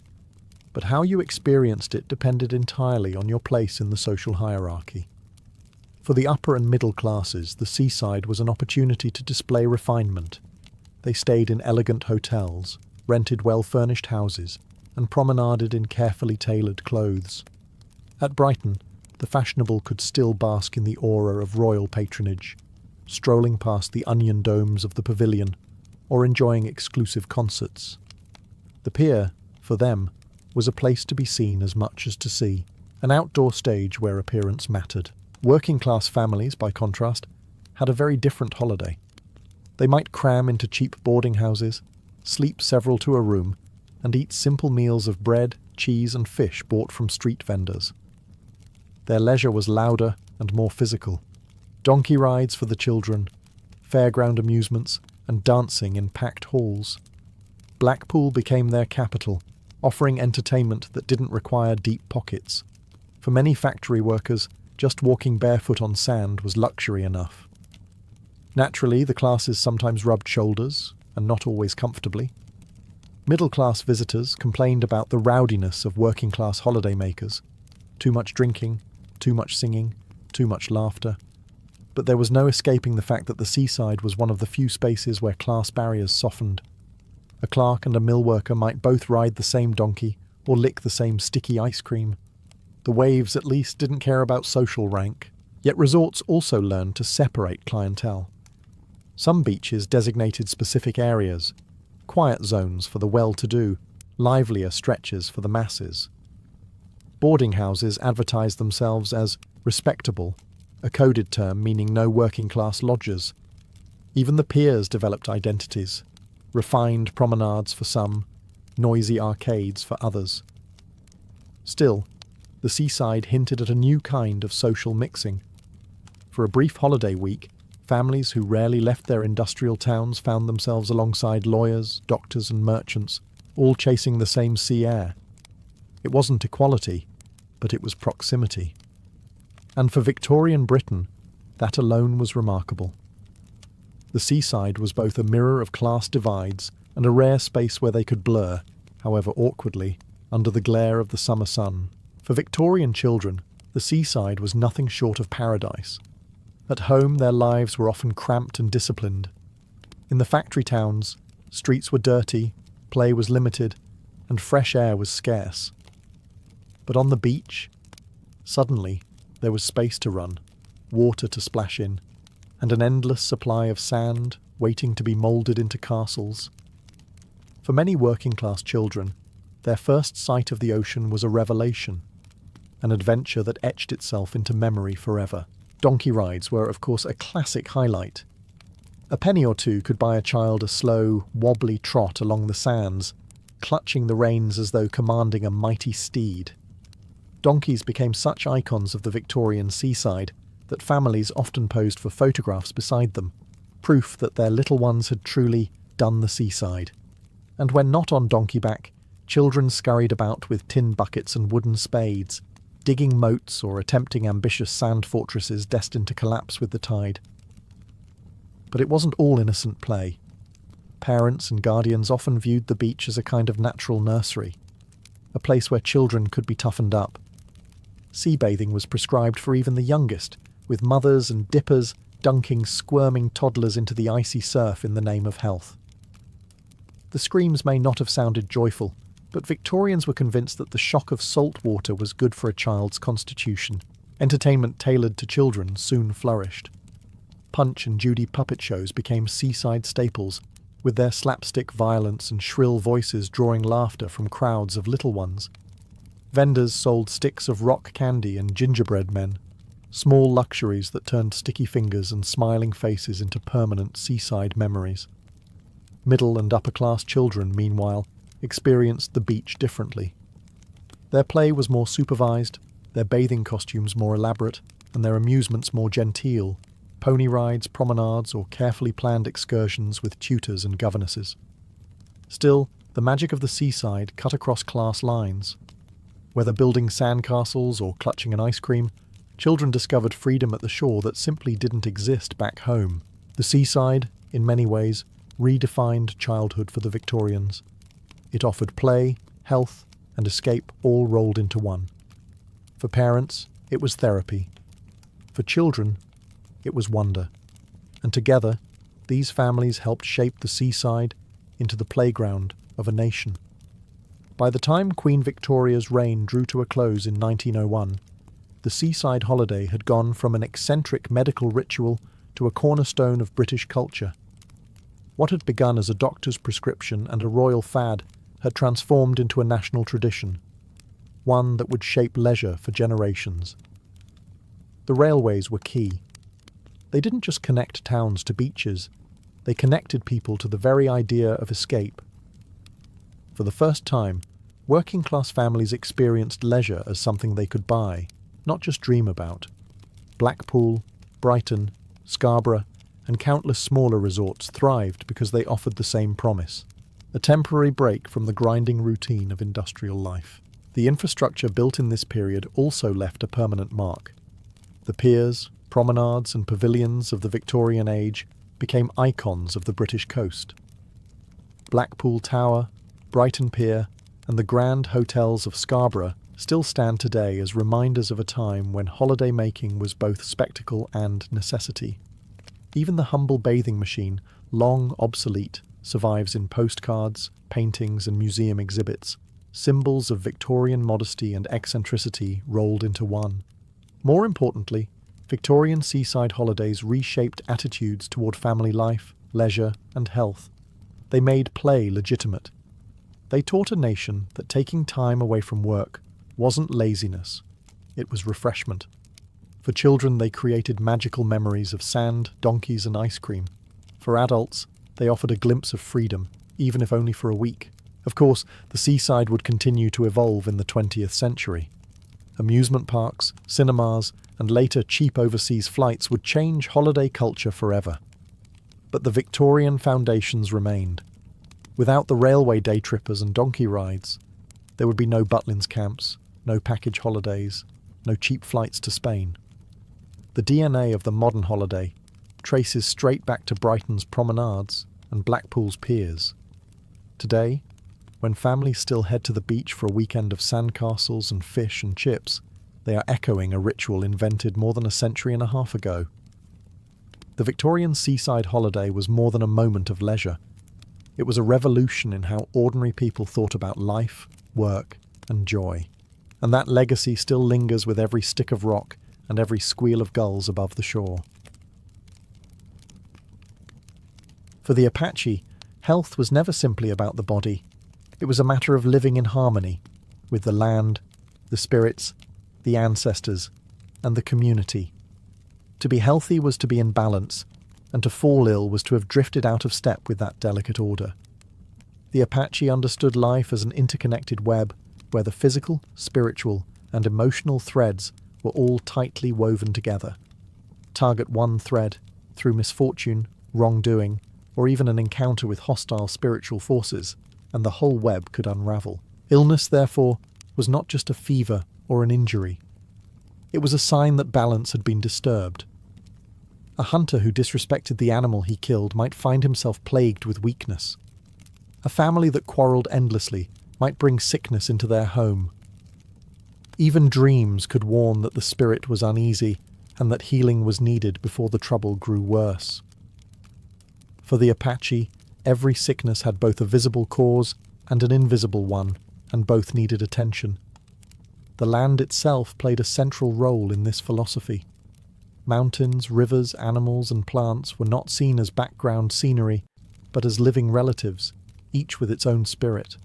but how you experienced it depended entirely on your place in the social hierarchy. For the upper and middle classes, the seaside was an opportunity to display refinement. They stayed in elegant hotels, rented well-furnished houses, and promenaded in carefully tailored clothes. At Brighton, the fashionable could still bask in the aura of royal patronage, strolling past the onion domes of the pavilion, or enjoying exclusive concerts. The pier, for them, was a place to be seen as much as to see, an outdoor stage where appearance mattered. Working-class families, by contrast, had a very different holiday. They might cram into cheap boarding houses, sleep several to a room, and eat simple meals of bread, cheese, and fish bought from street vendors. Their leisure was louder and more physical. Donkey rides for the children, fairground amusements, and dancing in packed halls. Blackpool became their capital, offering entertainment that didn't require deep pockets. For many factory workers, just walking barefoot on sand was luxury enough. Naturally, the classes sometimes rubbed shoulders, and not always comfortably. Middle-class visitors complained about the rowdiness of working-class holidaymakers. Too much drinking, too much singing, too much laughter. But there was no escaping the fact that the seaside was one of the few spaces where class barriers softened. A clerk and a mill worker might both ride the same donkey or lick the same sticky ice cream. The waves, at least, didn't care about social rank. Yet resorts also learned to separate clientele. Some beaches designated specific areas, quiet zones for the well-to-do, livelier stretches for the masses. Boarding houses advertised themselves as respectable, a coded term meaning no working-class lodgers. Even the piers developed identities. Refined promenades for some, noisy arcades for others. Still, the seaside hinted at a new kind of social mixing. For a brief holiday week, families who rarely left their industrial towns found themselves alongside lawyers, doctors and merchants, all chasing the same sea air. It wasn't equality, but it was proximity. And for Victorian Britain, that alone was remarkable. The seaside was both a mirror of class divides and a rare space where they could blur, however awkwardly, under the glare of the summer sun. For Victorian children, the seaside was nothing short of paradise. At home, their lives were often cramped and disciplined. In the factory towns, streets were dirty, play was limited, and fresh air was scarce. But on the beach, suddenly, there was space to run, water to splash in, and an endless supply of sand waiting to be moulded into castles. For many working-class children, their first sight of the ocean was a revelation, an adventure that etched itself into memory forever. Donkey rides were, of course, a classic highlight. A penny or two could buy a child a slow, wobbly trot along the sands, clutching the reins as though commanding a mighty steed. Donkeys became such icons of the Victorian seaside that families often posed for photographs beside them, proof that their little ones had truly done the seaside. And when not on donkey back, children scurried about with tin buckets and wooden spades, digging moats or attempting ambitious sand fortresses destined to collapse with the tide. But it wasn't all innocent play. Parents and guardians often viewed the beach as a kind of natural nursery, a place where children could be toughened up. Sea bathing was prescribed for even the youngest, with mothers and dippers dunking squirming toddlers into the icy surf in the name of health. The screams may not have sounded joyful, but Victorians were convinced that the shock of salt water was good for a child's constitution. Entertainment tailored to children soon flourished. Punch and Judy puppet shows became seaside staples, with their slapstick violence and shrill voices drawing laughter from crowds of little ones. Vendors sold sticks of rock candy and gingerbread men, small luxuries that turned sticky fingers and smiling faces into permanent seaside memories. Middle and upper-class children, meanwhile, experienced the beach differently. Their play was more supervised, their bathing costumes more elaborate, and their amusements more genteel, pony rides, promenades, or carefully planned excursions with tutors and governesses. Still, the magic of the seaside cut across class lines. Whether building sandcastles or clutching an ice cream, children discovered freedom at the shore that simply didn't exist back home. The seaside, in many ways, redefined childhood for the Victorians. It offered play, health, and escape all rolled into one. For parents, it was therapy. For children, it was wonder. And together, these families helped shape the seaside into the playground of a nation. By the time Queen Victoria's reign drew to a close in 1901, the seaside holiday had gone from an eccentric medical ritual to a cornerstone of British culture. What had begun as a doctor's prescription and a royal fad had transformed into a national tradition, one that would shape leisure for generations. The railways were key. They didn't just connect towns to beaches, they connected people to the very idea of escape. For the first time, working-class families experienced leisure as something they could buy, not just dream about. Blackpool, Brighton, Scarborough, and countless smaller resorts thrived because they offered the same promise: a temporary break from the grinding routine of industrial life. The infrastructure built in this period also left a permanent mark. The piers, promenades, and pavilions of the Victorian age became icons of the British coast. Blackpool Tower, Brighton Pier, and the grand hotels of Scarborough still stand today as reminders of a time when holiday-making was both spectacle and necessity. Even the humble bathing machine, long obsolete, survives in postcards, paintings, and museum exhibits, symbols of Victorian modesty and eccentricity rolled into one. More importantly, Victorian seaside holidays reshaped attitudes toward family life, leisure, and health. They made play legitimate. They taught a nation that taking time away from work wasn't laziness, it was refreshment. For children, they created magical memories of sand, donkeys, and ice cream. For adults, they offered a glimpse of freedom, even if only for a week. Of course, the seaside would continue to evolve in the 20th century. Amusement parks, cinemas, and later cheap overseas flights would change holiday culture forever. But the Victorian foundations remained. Without the railway day trippers and donkey rides, there would be no Butlins camps, no package holidays, no cheap flights to Spain. The DNA of the modern holiday traces straight back to Brighton's promenades and Blackpool's piers. Today, when families still head to the beach for a weekend of sandcastles and fish and chips, they are echoing a ritual invented more than a century and a half ago. The Victorian seaside holiday was more than a moment of leisure. It was a revolution in how ordinary people thought about life, work, and joy. And that legacy still lingers with every stick of rock and every squeal of gulls above the shore. For the Apache, health was never simply about the body. It was a matter of living in harmony with the land, the spirits, the ancestors, and the community. To be healthy was to be in balance, and to fall ill was to have drifted out of step with that delicate order. The Apache understood life as an interconnected web where the physical, spiritual, and emotional threads were all tightly woven together. Target one thread through misfortune, wrongdoing, or even an encounter with hostile spiritual forces, and the whole web could unravel. Illness, therefore, was not just a fever or an injury. It was a sign that balance had been disturbed. A hunter who disrespected the animal he killed might find himself plagued with weakness. A family that quarrelled endlessly might bring sickness into their home. Even dreams could warn that the spirit was uneasy and that healing was needed before the trouble grew worse. For the Apache, every sickness had both a visible cause and an invisible one, and both needed attention. The land itself played a central role in this philosophy. Mountains, rivers, animals, and plants were not seen as background scenery, but as living relatives, each with its own spirit.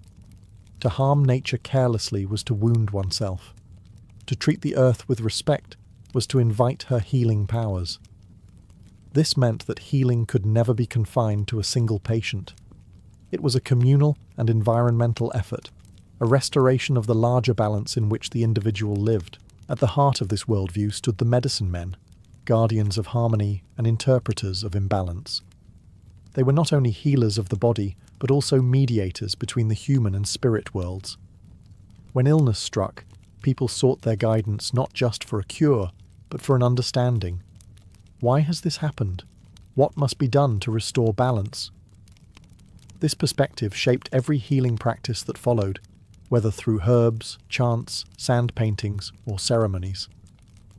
To harm nature carelessly was to wound oneself. To treat the earth with respect was to invite her healing powers. This meant that healing could never be confined to a single patient. It was a communal and environmental effort, a restoration of the larger balance in which the individual lived. At the heart of this worldview stood the medicine men, guardians of harmony and interpreters of imbalance. They were not only healers of the body, but also mediators between the human and spirit worlds. When illness struck, people sought their guidance not just for a cure, but for an understanding. Why has this happened? What must be done to restore balance? This perspective shaped every healing practice that followed, whether through herbs, chants, sand paintings, or ceremonies.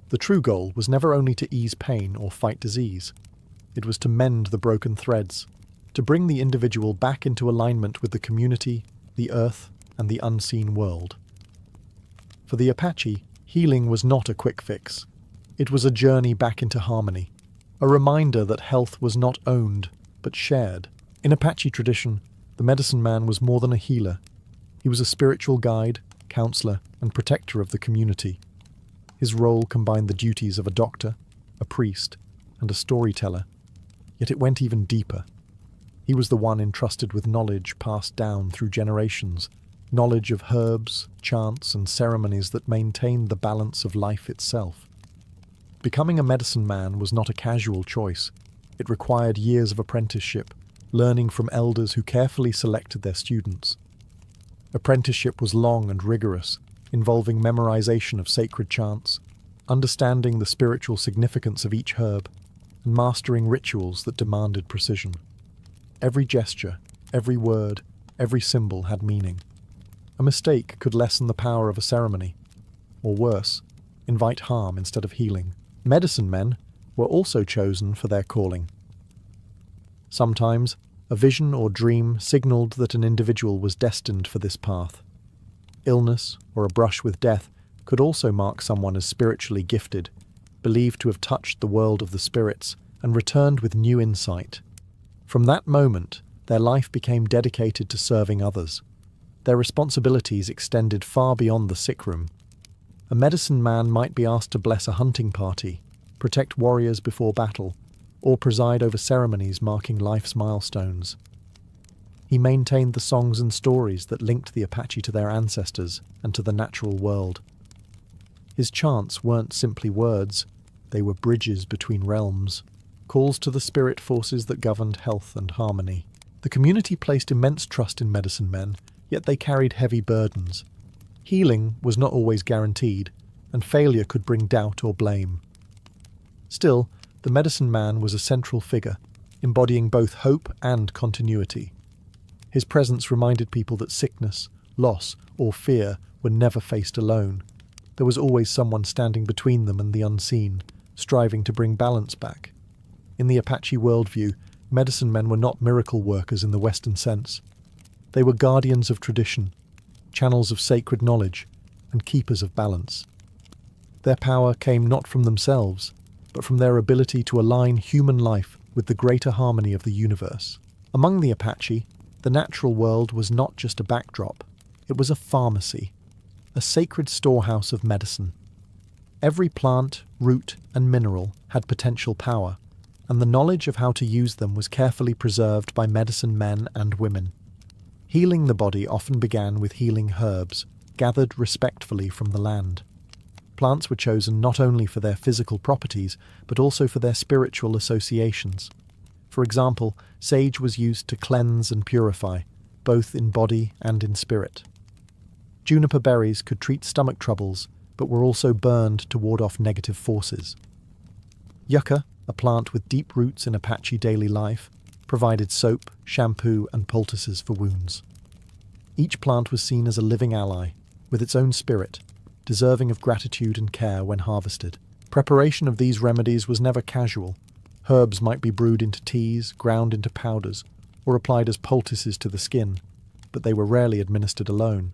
The true goal was never only to ease pain or fight disease. It was to mend the broken threads, to bring the individual back into alignment with the community, the earth, and the unseen world. For the Apache, healing was not a quick fix. It was a journey back into harmony, a reminder that health was not owned, but shared. In Apache tradition, the medicine man was more than a healer. He was a spiritual guide, counselor, and protector of the community. His role combined the duties of a doctor, a priest, and a storyteller, yet it went even deeper. He was the one entrusted with knowledge passed down through generations, knowledge of herbs, chants, and ceremonies that maintained the balance of life itself. Becoming a medicine man was not a casual choice. It required years of apprenticeship, learning from elders who carefully selected their students. Apprenticeship was long and rigorous, involving memorization of sacred chants, understanding the spiritual significance of each herb, and mastering rituals that demanded precision. Every gesture, every word, every symbol had meaning. A mistake could lessen the power of a ceremony, or worse, invite harm instead of healing. Medicine men were also chosen for their calling. Sometimes, a vision or dream signaled that an individual was destined for this path. Illness or a brush with death could also mark someone as spiritually gifted, believed to have touched the world of the spirits and returned with new insight. From that moment, their life became dedicated to serving others. Their responsibilities extended far beyond the sick room. A medicine man might be asked to bless a hunting party, protect warriors before battle, or preside over ceremonies marking life's milestones. He maintained the songs and stories that linked the Apache to their ancestors and to the natural world. His chants weren't simply words, they were bridges between realms, calls to the spirit forces that governed health and harmony. The community placed immense trust in medicine men, yet they carried heavy burdens. Healing was not always guaranteed, and failure could bring doubt or blame. Still, the medicine man was a central figure, embodying both hope and continuity. His presence reminded people that sickness, loss, or fear were never faced alone. There was always someone standing between them and the unseen, striving to bring balance back. In the Apache worldview, medicine men were not miracle workers in the Western sense. They were guardians of tradition, channels of sacred knowledge, and keepers of balance. Their power came not from themselves, but from their ability to align human life with the greater harmony of the universe. Among the Apache, the natural world was not just a backdrop, it was a pharmacy, a sacred storehouse of medicine. Every plant, root, and mineral had potential power, and the knowledge of how to use them was carefully preserved by medicine men and women. Healing the body often began with healing herbs, gathered respectfully from the land. Plants were chosen not only for their physical properties, but also for their spiritual associations. For example, sage was used to cleanse and purify, both in body and in spirit. Juniper berries could treat stomach troubles, but were also burned to ward off negative forces. Yucca, a plant with deep roots in Apache daily life, provided soap, shampoo, and poultices for wounds. Each plant was seen as a living ally, with its own spirit, deserving of gratitude and care when harvested. Preparation of these remedies was never casual. Herbs might be brewed into teas, ground into powders, or applied as poultices to the skin, but they were rarely administered alone.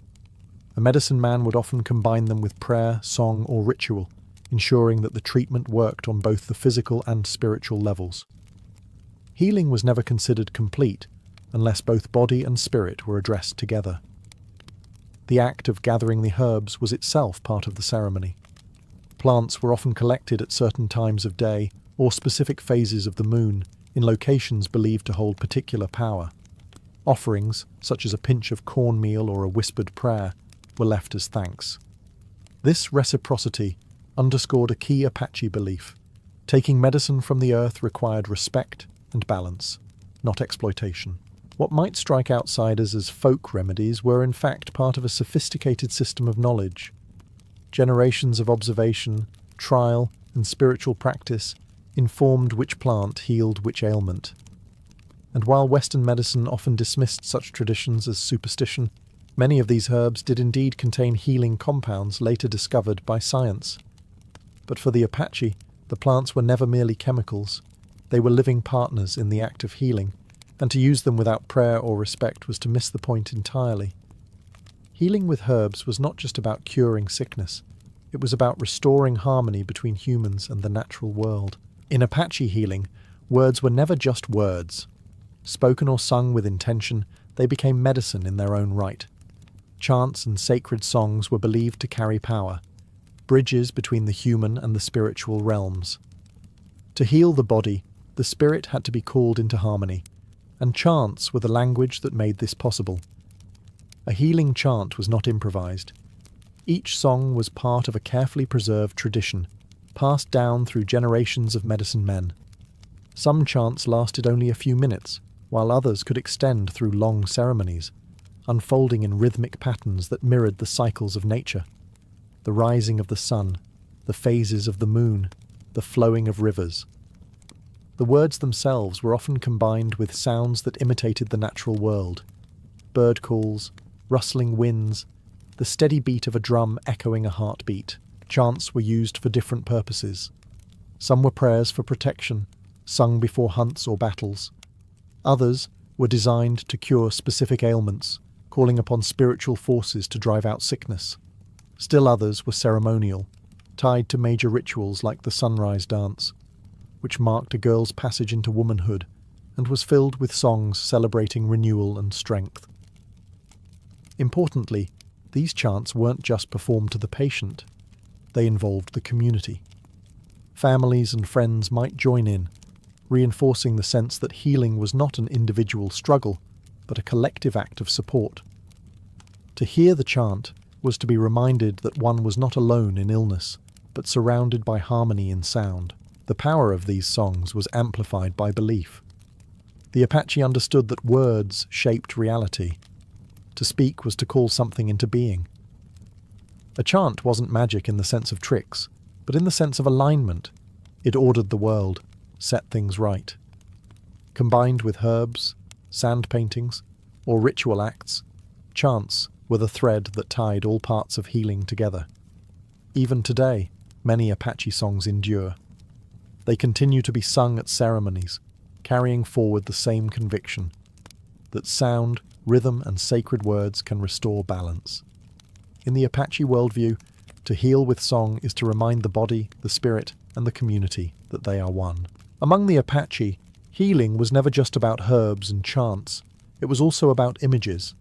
A medicine man would often combine them with prayer, song, or ritual, ensuring that the treatment worked on both the physical and spiritual levels. Healing was never considered complete unless both body and spirit were addressed together. The act of gathering the herbs was itself part of the ceremony. Plants were often collected at certain times of day or specific phases of the moon in locations believed to hold particular power. Offerings, such as a pinch of cornmeal or a whispered prayer, were left as thanks. This reciprocity underscored a key Apache belief. Taking medicine from the earth required respect and balance, not exploitation. What might strike outsiders as folk remedies were in fact part of a sophisticated system of knowledge. Generations of observation, trial, and spiritual practice informed which plant healed which ailment. And while Western medicine often dismissed such traditions as superstition, many of these herbs did indeed contain healing compounds later discovered by science. But for the Apache, the plants were never merely chemicals. They were living partners in the act of healing, and to use them without prayer or respect was to miss the point entirely. Healing with herbs was not just about curing sickness, it was about restoring harmony between humans and the natural world. In Apache healing, words were never just words. Spoken or sung with intention, they became medicine in their own right. Chants and sacred songs were believed to carry power, bridges between the human and the spiritual realms. To heal the body, the spirit had to be called into harmony, and chants were the language that made this possible. A healing chant was not improvised. Each song was part of a carefully preserved tradition, passed down through generations of medicine men. Some chants lasted only a few minutes, while others could extend through long ceremonies, unfolding in rhythmic patterns that mirrored the cycles of nature: the rising of the sun, the phases of the moon, the flowing of rivers. The words themselves were often combined with sounds that imitated the natural world: bird calls, rustling winds, the steady beat of a drum echoing a heartbeat. Chants were used for different purposes. Some were prayers for protection, sung before hunts or battles. Others were designed to cure specific ailments, calling upon spiritual forces to drive out sickness. Still others were ceremonial, tied to major rituals like the sunrise dance, which marked a girl's passage into womanhood and was filled with songs celebrating renewal and strength. Importantly, these chants weren't just performed to the patient, they involved the community. Families and friends might join in, reinforcing the sense that healing was not an individual struggle, but a collective act of support. To hear the chant was to be reminded that one was not alone in illness, but surrounded by harmony in sound. The power of these songs was amplified by belief. The Apache understood that words shaped reality. To speak was to call something into being. A chant wasn't magic in the sense of tricks, but in the sense of alignment. It ordered the world, set things right. Combined with herbs, sand paintings, or ritual acts, chants were the thread that tied all parts of healing together. Even today, many Apache songs endure. They continue to be sung at ceremonies, carrying forward the same conviction: that sound, rhythm, and sacred words can restore balance. In the Apache worldview, to heal with song is to remind the body, the spirit, and the community that they are one. Among the Apache, healing was never just about herbs and chants. It was also about images.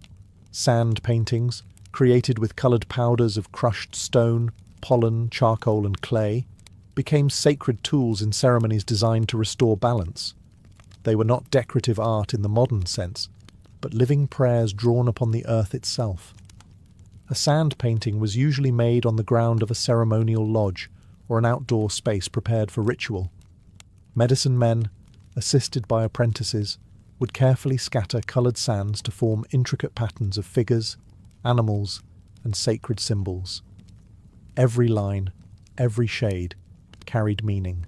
Sand paintings, created with coloured powders of crushed stone, pollen, charcoal, and clay, became sacred tools in ceremonies designed to restore balance. They were not decorative art in the modern sense, but living prayers drawn upon the earth itself. A sand painting was usually made on the ground of a ceremonial lodge or an outdoor space prepared for ritual. Medicine men, assisted by apprentices, would carefully scatter coloured sands to form intricate patterns of figures, animals, and sacred symbols. Every line, every shade, carried meaning.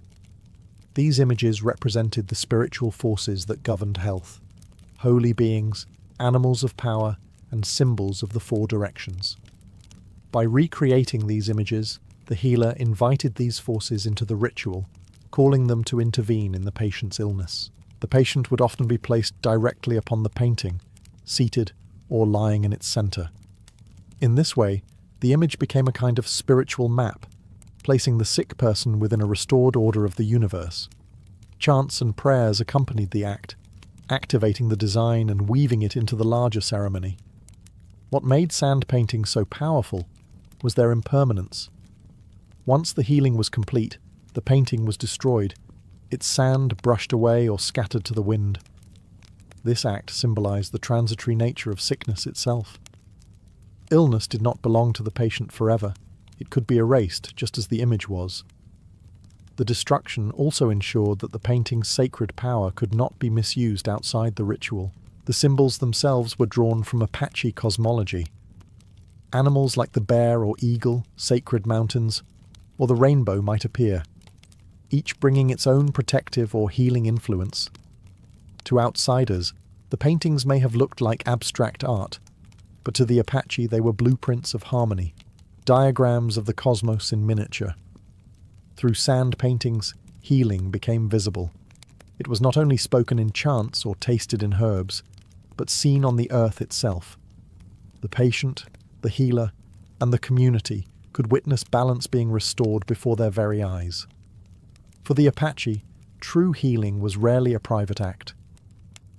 These images represented the spiritual forces that governed health: holy beings, animals of power, and symbols of the four directions. By recreating these images, the healer invited these forces into the ritual, calling them to intervene in the patient's illness. The patient would often be placed directly upon the painting, seated or lying in its centre. In this way, the image became a kind of spiritual map, placing the sick person within a restored order of the universe. Chants and prayers accompanied the act, activating the design and weaving it into the larger ceremony. What made sand paintings so powerful was their impermanence. Once the healing was complete, the painting was destroyed, its sand brushed away or scattered to the wind. This act symbolized the transitory nature of sickness itself. Illness did not belong to the patient forever. It could be erased, just as the image was. The destruction also ensured that the painting's sacred power could not be misused outside the ritual. The symbols themselves were drawn from Apache cosmology. Animals like the bear or eagle, sacred mountains, or the rainbow might appear, each bringing its own protective or healing influence. To outsiders, the paintings may have looked like abstract art, but to the Apache they were blueprints of harmony, diagrams of the cosmos in miniature. Through sand paintings, healing became visible. It was not only spoken in chants or tasted in herbs, but seen on the earth itself. The patient, the healer, and the community could witness balance being restored before their very eyes. For the Apache, true healing was rarely a private act.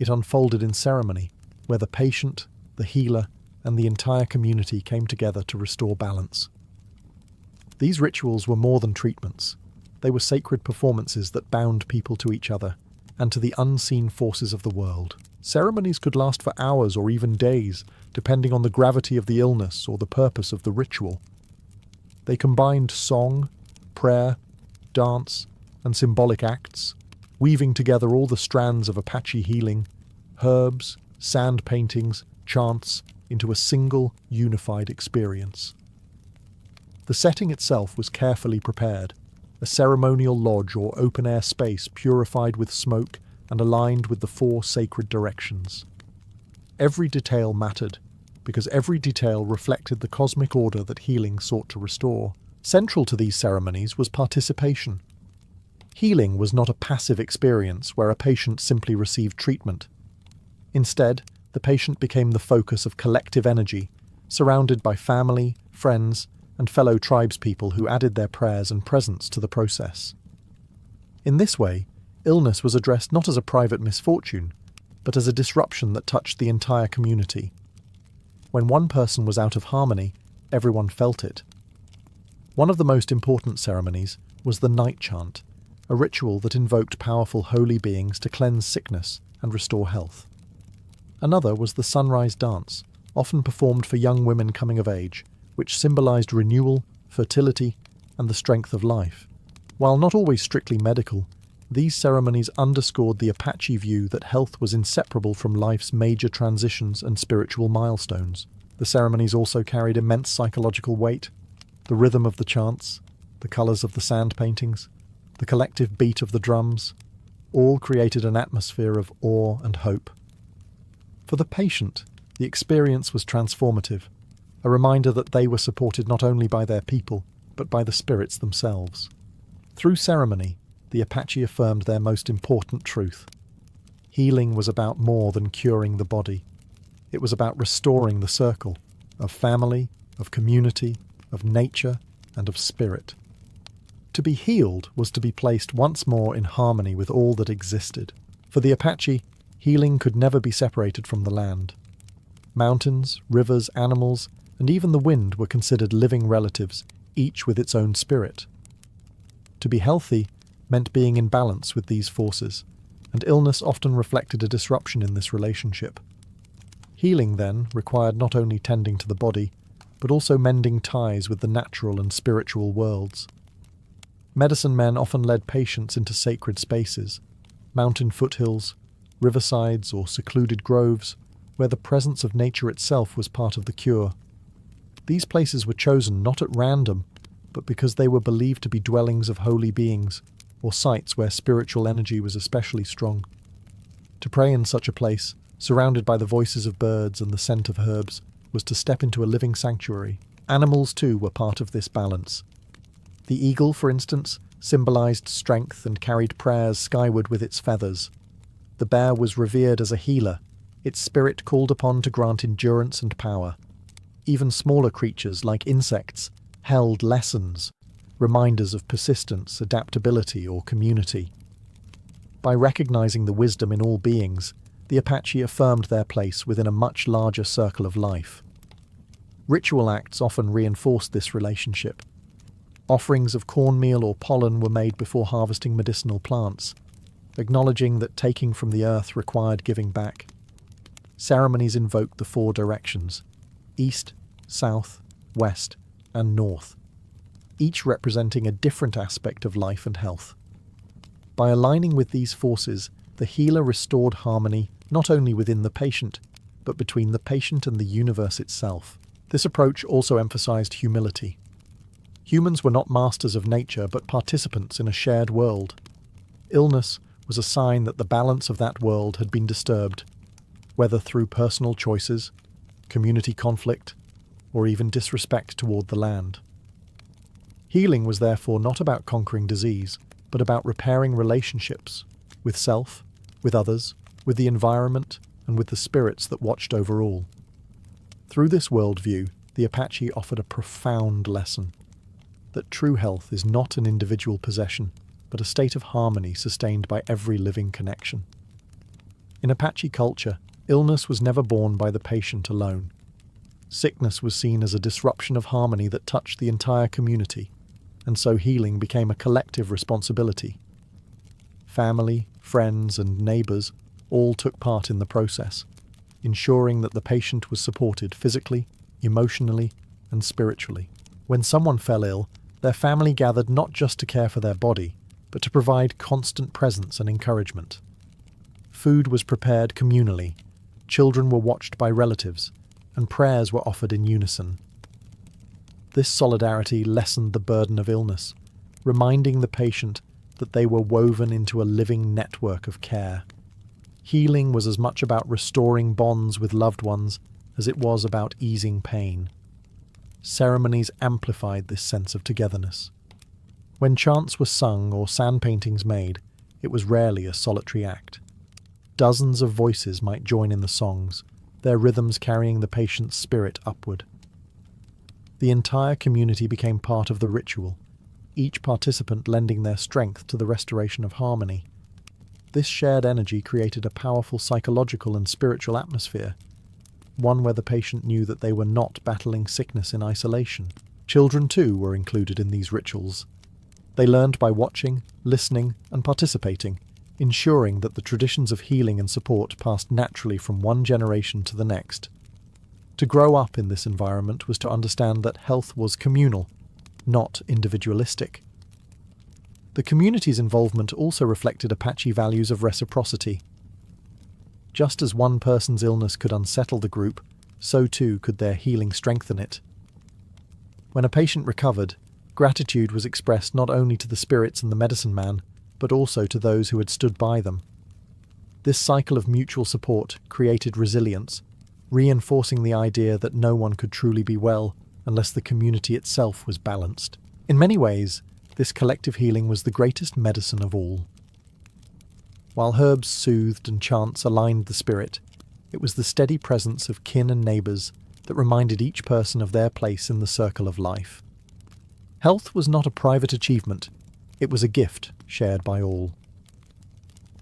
It unfolded in ceremony, where the patient, the healer, and the entire community came together to restore balance. These rituals were more than treatments. They were sacred performances that bound people to each other and to the unseen forces of the world. Ceremonies could last for hours or even days, depending on the gravity of the illness or the purpose of the ritual. They combined song, prayer, dance, and symbolic acts, weaving together all the strands of Apache healing, herbs, sand paintings, chants, into a single, unified experience. The setting itself was carefully prepared, a ceremonial lodge or open-air space purified with smoke and aligned with the 4 sacred directions. Every detail mattered, because every detail reflected the cosmic order that healing sought to restore. Central to these ceremonies was participation. Healing was not a passive experience where a patient simply received treatment. Instead, the patient became the focus of collective energy, surrounded by family, friends, and fellow tribespeople who added their prayers and presence to the process. In this way, illness was addressed not as a private misfortune, but as a disruption that touched the entire community. When one person was out of harmony, everyone felt it. One of the most important ceremonies was the night chant, a ritual that invoked powerful holy beings to cleanse sickness and restore health. Another was the sunrise dance, often performed for young women coming of age, which symbolized renewal, fertility, and the strength of life. While not always strictly medical, these ceremonies underscored the Apache view that health was inseparable from life's major transitions and spiritual milestones. The ceremonies also carried immense psychological weight. The rhythm of the chants, the colors of the sand paintings, the collective beat of the drums, all created an atmosphere of awe and hope. For the patient, the experience was transformative, a reminder that they were supported not only by their people, but by the spirits themselves. Through ceremony, the Apache affirmed their most important truth. Healing was about more than curing the body. It was about restoring the circle of family, of community, of nature, and of spirit. To be healed was to be placed once more in harmony with all that existed. For the Apache, healing could never be separated from the land. Mountains, rivers, animals, and even the wind were considered living relatives, each with its own spirit. To be healthy meant being in balance with these forces, and illness often reflected a disruption in this relationship. Healing, then, required not only tending to the body, but also mending ties with the natural and spiritual worlds. Medicine men often led patients into sacred spaces, mountain foothills, riversides, or secluded groves, where the presence of nature itself was part of the cure. These places were chosen not at random, but because they were believed to be dwellings of holy beings, or sites where spiritual energy was especially strong. To pray in such a place, surrounded by the voices of birds and the scent of herbs, was to step into a living sanctuary. Animals, too, were part of this balance. The eagle, for instance, symbolized strength and carried prayers skyward with its feathers. The bear was revered as a healer, its spirit called upon to grant endurance and power. Even smaller creatures, like insects, held lessons, reminders of persistence, adaptability, or community. By recognizing the wisdom in all beings, the Apache affirmed their place within a much larger circle of life. Ritual acts often reinforced this relationship. Offerings of cornmeal or pollen were made before harvesting medicinal plants, acknowledging that taking from the earth required giving back. Ceremonies invoked the 4 directions: east, south, west, and north, each representing a different aspect of life and health. By aligning with these forces, the healer restored harmony not only within the patient, but between the patient and the universe itself. This approach also emphasized humility. Humans were not masters of nature, but participants in a shared world. Illness was a sign that the balance of that world had been disturbed, whether through personal choices, community conflict, or even disrespect toward the land. Healing was therefore not about conquering disease, but about repairing relationships with self, with others, with the environment, and with the spirits that watched over all. Through this worldview, the Apache offered a profound lesson: that true health is not an individual possession, but a state of harmony sustained by every living connection. In Apache culture, illness was never borne by the patient alone. Sickness was seen as a disruption of harmony that touched the entire community, and so healing became a collective responsibility. Family, friends, and neighbours all took part in the process, ensuring that the patient was supported physically, emotionally, and spiritually. When someone fell ill, their family gathered not just to care for their body, but to provide constant presence and encouragement. Food was prepared communally, children were watched by relatives, and prayers were offered in unison. This solidarity lessened the burden of illness, reminding the patient that they were woven into a living network of care. Healing was as much about restoring bonds with loved ones as it was about easing pain. Ceremonies amplified this sense of togetherness. When chants were sung or sand paintings made, it was rarely a solitary act. Dozens of voices might join in the songs, their rhythms carrying the patient's spirit upward. The entire community became part of the ritual, each participant lending their strength to the restoration of harmony. This shared energy created a powerful psychological and spiritual atmosphere, one where the patient knew that they were not battling sickness in isolation. Children, too, were included in these rituals. They learned by watching, listening, and participating, ensuring that the traditions of healing and support passed naturally from one generation to the next. To grow up in this environment was to understand that health was communal, not individualistic. The community's involvement also reflected Apache values of reciprocity. Just as one person's illness could unsettle the group, so too could their healing strengthen it. When a patient recovered, gratitude was expressed not only to the spirits and the medicine man, but also to those who had stood by them. This cycle of mutual support created resilience, reinforcing the idea that no one could truly be well unless the community itself was balanced. In many ways, this collective healing was the greatest medicine of all. While herbs soothed and chants aligned the spirit, it was the steady presence of kin and neighbours that reminded each person of their place in the circle of life. Health was not a private achievement, it was a gift shared by all.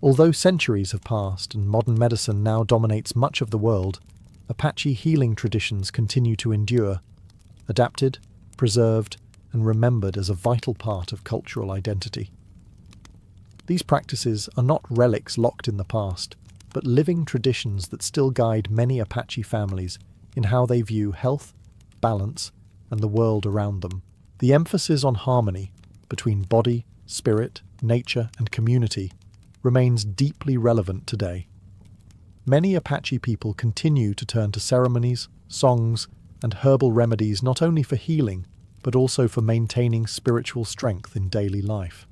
Although centuries have passed and modern medicine now dominates much of the world, Apache healing traditions continue to endure, adapted, preserved, and remembered as a vital part of cultural identity. These practices are not relics locked in the past, but living traditions that still guide many Apache families in how they view health, balance, and the world around them. The emphasis on harmony between body, spirit, nature, and community remains deeply relevant today. Many Apache people continue to turn to ceremonies, songs, and herbal remedies not only for healing, but also for maintaining spiritual strength in daily life.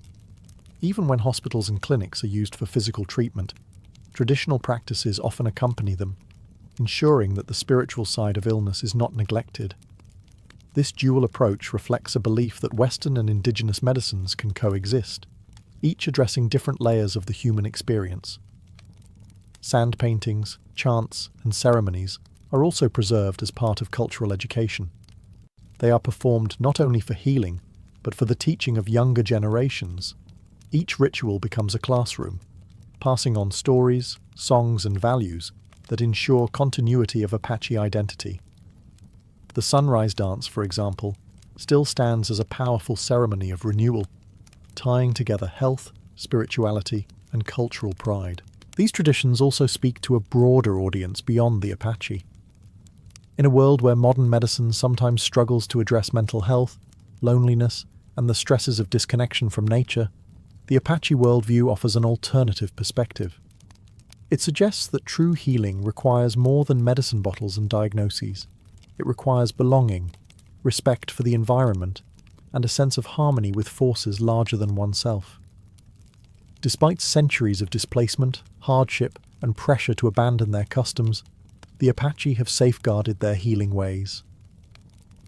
Even when hospitals and clinics are used for physical treatment, traditional practices often accompany them, ensuring that the spiritual side of illness is not neglected. This dual approach reflects a belief that Western and indigenous medicines can coexist, each addressing different layers of the human experience. Sand paintings, chants, and ceremonies are also preserved as part of cultural education. They are performed not only for healing, but for the teaching of younger generations. Each ritual becomes a classroom, passing on stories, songs, and values that ensure continuity of Apache identity. The sunrise dance, for example, still stands as a powerful ceremony of renewal, tying together health, spirituality, and cultural pride. These traditions also speak to a broader audience beyond the Apache. In a world where modern medicine sometimes struggles to address mental health, loneliness, and the stresses of disconnection from nature, the Apache worldview offers an alternative perspective. It suggests that true healing requires more than medicine bottles and diagnoses. It requires belonging, respect for the environment, and a sense of harmony with forces larger than oneself. Despite centuries of displacement, hardship, and pressure to abandon their customs, the Apache have safeguarded their healing ways.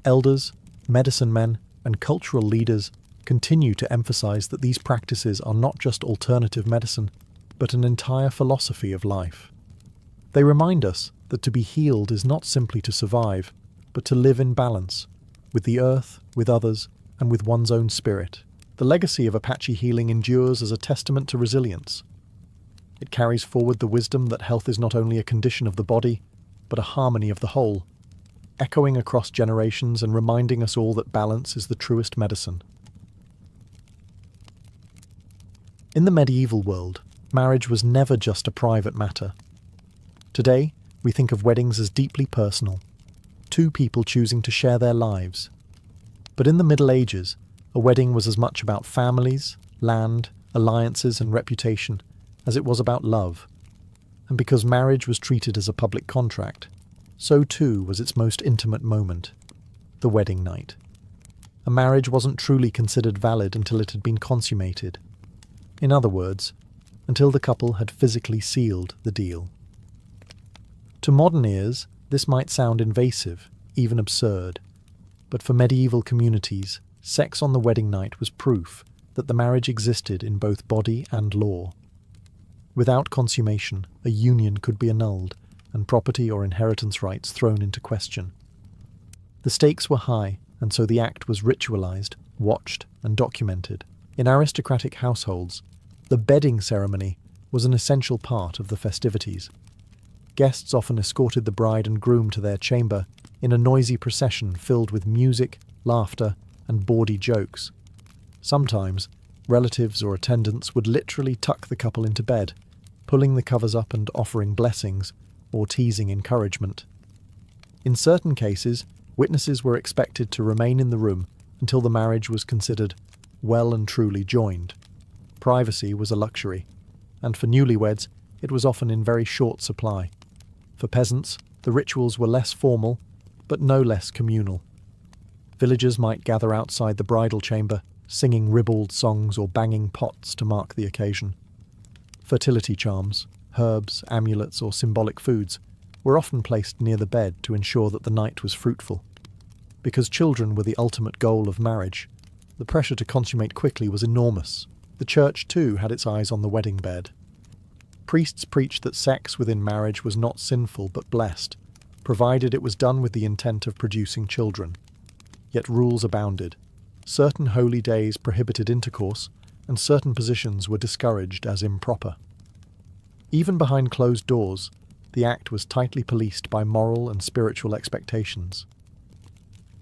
Elders, medicine men, and cultural leaders continue to emphasize that these practices are not just alternative medicine, but an entire philosophy of life. They remind us that to be healed is not simply to survive, but to live in balance, with the earth, with others, and with one's own spirit. The legacy of Apache healing endures as a testament to resilience. It carries forward the wisdom that health is not only a condition of the body, but a harmony of the whole, echoing across generations and reminding us all that balance is the truest medicine. In the medieval world, marriage was never just a private matter. Today, we think of weddings as deeply personal, two people choosing to share their lives. But in the Middle Ages, a wedding was as much about families, land, alliances and reputation, as it was about love. And because marriage was treated as a public contract, so too was its most intimate moment, the wedding night. A marriage wasn't truly considered valid until it had been consummated. In other words, until the couple had physically sealed the deal. To modern ears, this might sound invasive, even absurd, but for medieval communities, sex on the wedding night was proof that the marriage existed in both body and law. Without consummation, a union could be annulled and property or inheritance rights thrown into question. The stakes were high, and so the act was ritualized, watched, and documented. In aristocratic households, the bedding ceremony was an essential part of the festivities. Guests often escorted the bride and groom to their chamber in a noisy procession filled with music, laughter, and bawdy jokes. Sometimes, relatives or attendants would literally tuck the couple into bed, pulling the covers up and offering blessings or teasing encouragement. In certain cases, witnesses were expected to remain in the room until the marriage was considered well and truly joined. Privacy was a luxury, and for newlyweds, it was often in very short supply. For peasants, the rituals were less formal, but no less communal. Villagers might gather outside the bridal chamber, singing ribald songs or banging pots to mark the occasion. Fertility charms, herbs, amulets, or symbolic foods were often placed near the bed to ensure that the night was fruitful. Because children were the ultimate goal of marriage, the pressure to consummate quickly was enormous. The church, too, had its eyes on the wedding bed. Priests preached that sex within marriage was not sinful but blessed, provided it was done with the intent of producing children. Yet rules abounded. Certain holy days prohibited intercourse, and certain positions were discouraged as improper. Even behind closed doors, the act was tightly policed by moral and spiritual expectations.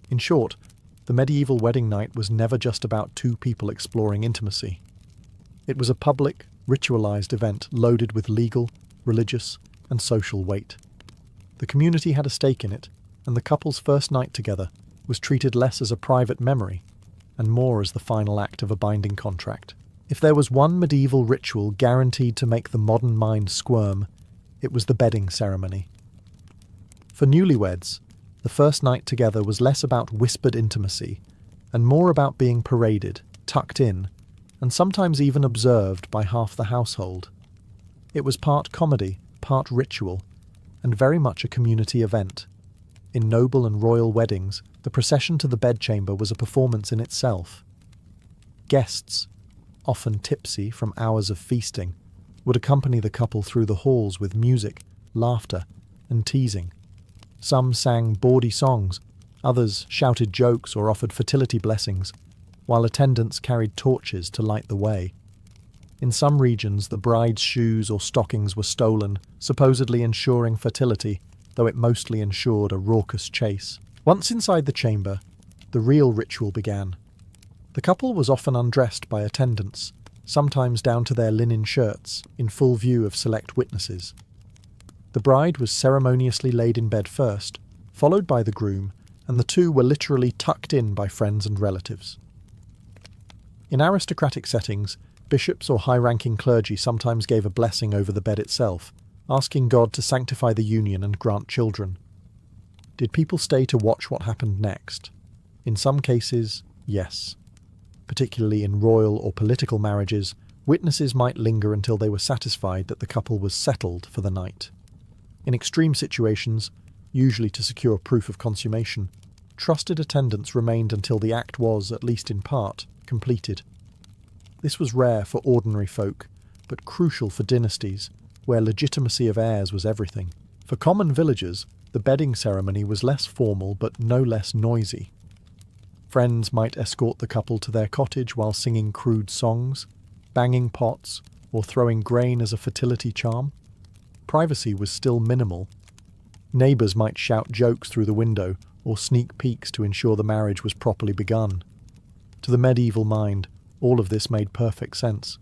In short, the medieval wedding night was never just about two people exploring intimacy. It was a public, ritualized event loaded with legal, religious, and social weight. The community had a stake in it, and the couple's first night together was treated less as a private memory and more as the final act of a binding contract. If there was one medieval ritual guaranteed to make the modern mind squirm, it was the bedding ceremony. For newlyweds, the first night together was less about whispered intimacy and more about being paraded, tucked in, and sometimes even observed by half the household. It was part comedy, part ritual, and very much a community event. In noble and royal weddings, the procession to the bedchamber was a performance in itself. Guests, often tipsy from hours of feasting, would accompany the couple through the halls with music, laughter, and teasing. Some sang bawdy songs, others shouted jokes or offered fertility blessings, while attendants carried torches to light the way. In some regions, the bride's shoes or stockings were stolen, supposedly ensuring fertility, though it mostly ensured a raucous chase. Once inside the chamber, the real ritual began. The couple was often undressed by attendants, sometimes down to their linen shirts, in full view of select witnesses. The bride was ceremoniously laid in bed first, followed by the groom, and the two were literally tucked in by friends and relatives. In aristocratic settings, bishops or high-ranking clergy sometimes gave a blessing over the bed itself, asking God to sanctify the union and grant children. Did people stay to watch what happened next? In some cases, yes. Particularly in royal or political marriages, witnesses might linger until they were satisfied that the couple was settled for the night. In extreme situations, usually to secure proof of consummation, trusted attendants remained until the act was, at least in part, completed. This was rare for ordinary folk, but crucial for dynasties, where legitimacy of heirs was everything. For common villagers, the bedding ceremony was less formal but no less noisy. Friends might escort the couple to their cottage while singing crude songs, banging pots, or throwing grain as a fertility charm. Privacy was still minimal. Neighbours might shout jokes through the window or sneak peeks to ensure the marriage was properly begun. To the medieval mind, all of this made perfect sense.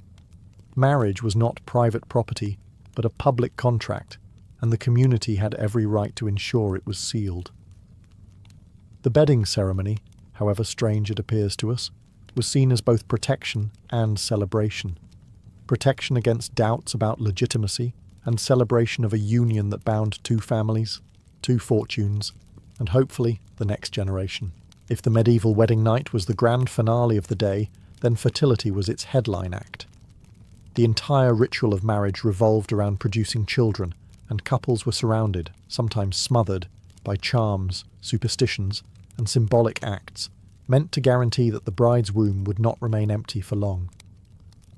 Marriage was not private property, but a public contract, and the community had every right to ensure it was sealed. The bedding ceremony, however strange it appears to us, was seen as both protection and celebration. protection against doubts about legitimacy, and celebration of a union that bound two families, two fortunes, and hopefully the next generation. If the medieval wedding night was the grand finale of the day, then fertility was its headline act. The entire ritual of marriage revolved around producing children, and couples were surrounded, sometimes smothered, by charms, superstitions, and symbolic acts, meant to guarantee that the bride's womb would not remain empty for long.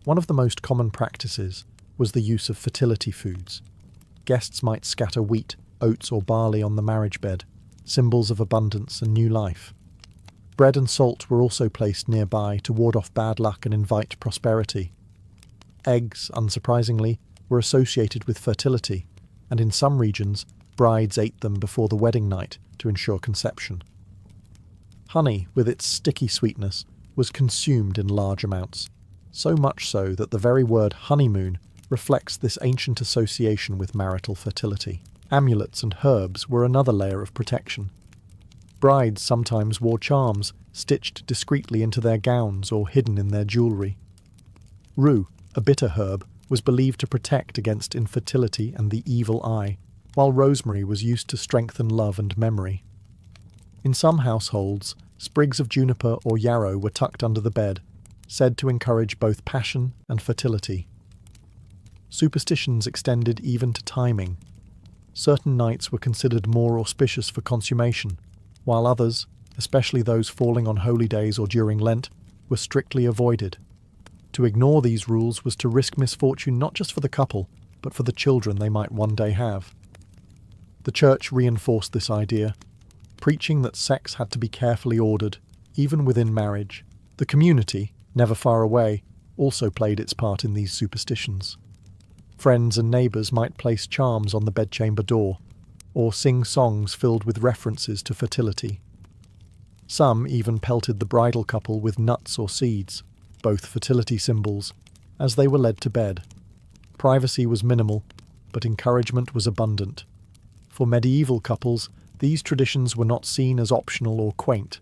One of the most common practices was the use of fertility foods. Guests might scatter wheat, oats, or barley on the marriage bed, symbols of abundance and new life. Bread and salt were also placed nearby to ward off bad luck and invite prosperity. Eggs, unsurprisingly, were associated with fertility, and in some regions, brides ate them before the wedding night to ensure conception. Honey, with its sticky sweetness, was consumed in large amounts, so much so that the very word honeymoon reflects this ancient association with marital fertility. Amulets and herbs were another layer of protection. Brides sometimes wore charms stitched discreetly into their gowns or hidden in their jewellery. Rue, a bitter herb, was believed to protect against infertility and the evil eye, while rosemary was used to strengthen love and memory. In some households, sprigs of juniper or yarrow were tucked under the bed, said to encourage both passion and fertility. Superstitions extended even to timing. Certain nights were considered more auspicious for consummation, while others, especially those falling on holy days or during Lent, were strictly avoided. To ignore these rules was to risk misfortune not just for the couple, but for the children they might one day have. The Church reinforced this idea, preaching that sex had to be carefully ordered, even within marriage. The community, never far away, also played its part in these superstitions. Friends and neighbours might place charms on the bedchamber door, or sing songs filled with references to fertility. Some even pelted the bridal couple with nuts or seeds, both fertility symbols, as they were led to bed. Privacy was minimal, but encouragement was abundant. For medieval couples, these traditions were not seen as optional or quaint.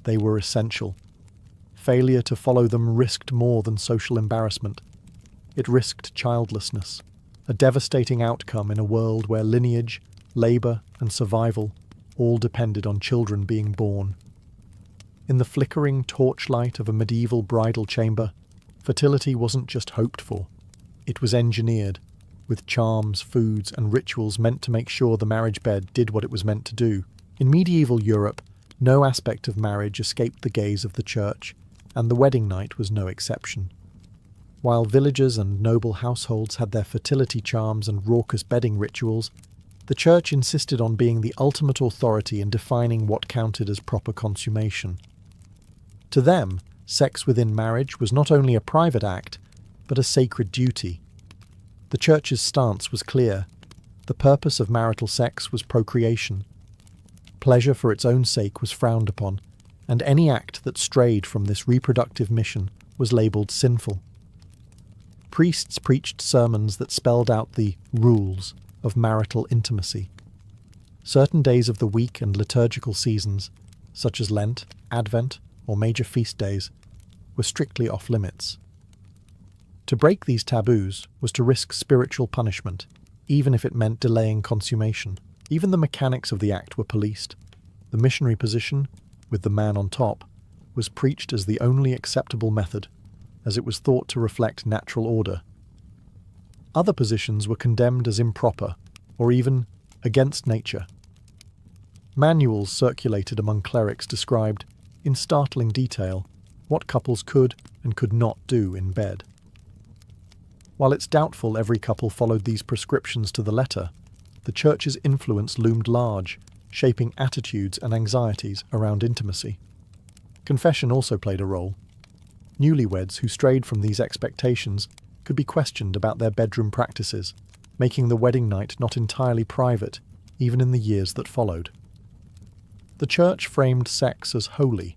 They were essential. Failure to follow them risked more than social embarrassment. It risked childlessness, a devastating outcome in a world where lineage, labour, and survival all depended on children being born. In the flickering torchlight of a medieval bridal chamber, fertility wasn't just hoped for. It was engineered, with charms, foods, and rituals meant to make sure the marriage bed did what it was meant to do. In medieval Europe, no aspect of marriage escaped the gaze of the Church, and the wedding night was no exception. While villagers and noble households had their fertility charms and raucous bedding rituals, the Church insisted on being the ultimate authority in defining what counted as proper consummation. To them, sex within marriage was not only a private act, but a sacred duty. The Church's stance was clear. The purpose of marital sex was procreation. Pleasure for its own sake was frowned upon, and any act that strayed from this reproductive mission was labelled sinful. Priests preached sermons that spelled out the rules of marital intimacy. Certain days of the week and liturgical seasons, such as Lent, Advent, or major feast days, were strictly off-limits. To break these taboos was to risk spiritual punishment, even if it meant delaying consummation. Even the mechanics of the act were policed. The missionary position, with the man on top, was preached as the only acceptable method, as it was thought to reflect natural order. Other positions were condemned as improper, or even against nature. Manuals circulated among clerics described, in startling detail, what couples could and could not do in bed. While it's doubtful every couple followed these prescriptions to the letter, the Church's influence loomed large, shaping attitudes and anxieties around intimacy. Confession also played a role. Newlyweds who strayed from these expectations could be questioned about their bedroom practices, making the wedding night not entirely private, even in the years that followed. The Church framed sex as holy,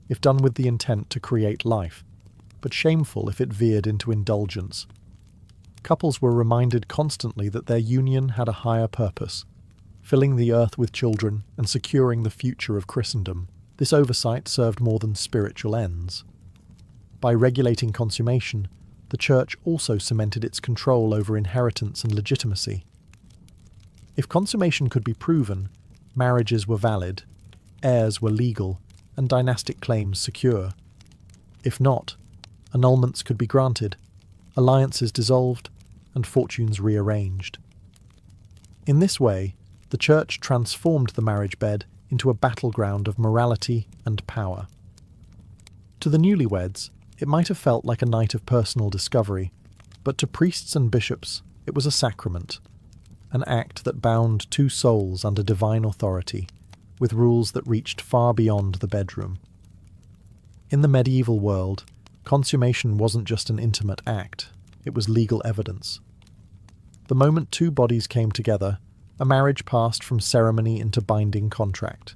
if done with the intent to create life, but shameful if it veered into indulgence. Couples were reminded constantly that their union had a higher purpose, filling the earth with children and securing the future of Christendom. This oversight served more than spiritual ends. By regulating consummation, the the Church also cemented its control over inheritance and legitimacy. If consummation could be proven, marriages were valid, heirs were legal, and dynastic claims secure. If not, annulments could be granted, alliances dissolved, and fortunes rearranged. In this way, the Church transformed the marriage bed into a battleground of morality and power. To the newlyweds, it might have felt like a night of personal discovery, but to priests and bishops, it was a sacrament, an act that bound two souls under divine authority, with rules that reached far beyond the bedroom. In the medieval world, consummation wasn't just an intimate act, it was legal evidence. The moment two bodies came together, a marriage passed from ceremony into binding contract.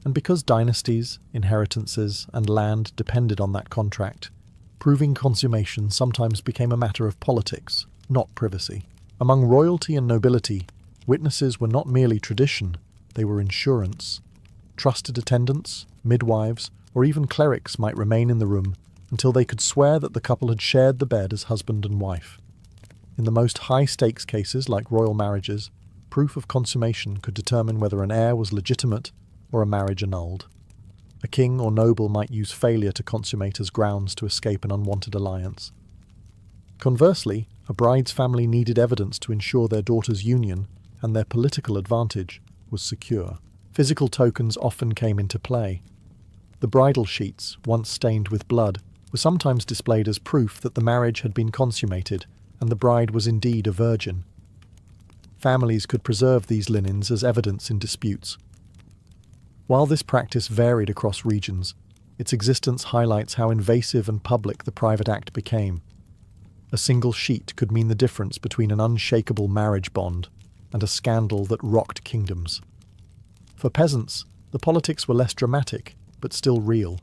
And because dynasties, inheritances, and land depended on that contract, proving consummation sometimes became a matter of politics, not privacy. Among royalty and nobility, witnesses were not merely tradition, they were insurance. Trusted attendants, midwives, or even clerics might remain in the room until they could swear that the couple had shared the bed as husband and wife. In the most high-stakes cases, like royal marriages, proof of consummation could determine whether an heir was legitimate or a marriage annulled. A king or noble might use failure to consummate as grounds to escape an unwanted alliance. Conversely, a bride's family needed evidence to ensure their daughter's union and their political advantage was secure. Physical tokens often came into play. The bridal sheets, once stained with blood, were sometimes displayed as proof that the marriage had been consummated and the bride was indeed a virgin. Families could preserve these linens as evidence in disputes. While this practice varied across regions, its existence highlights how invasive and public the private act became. A single sheet could mean the difference between an unshakable marriage bond and a scandal that rocked kingdoms. For peasants, the politics were less dramatic, but still real.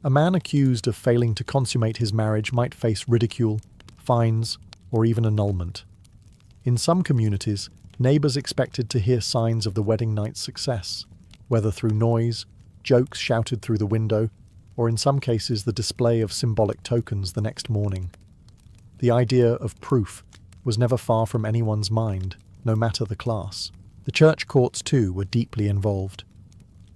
A man accused of failing to consummate his marriage might face ridicule, fines, or even annulment. In some communities, neighbours expected to hear signs of the wedding night's success, whether through noise, jokes shouted through the window, or in some cases the display of symbolic tokens the next morning. The idea of proof was never far from anyone's mind, no matter the class. The church courts, too, were deeply involved.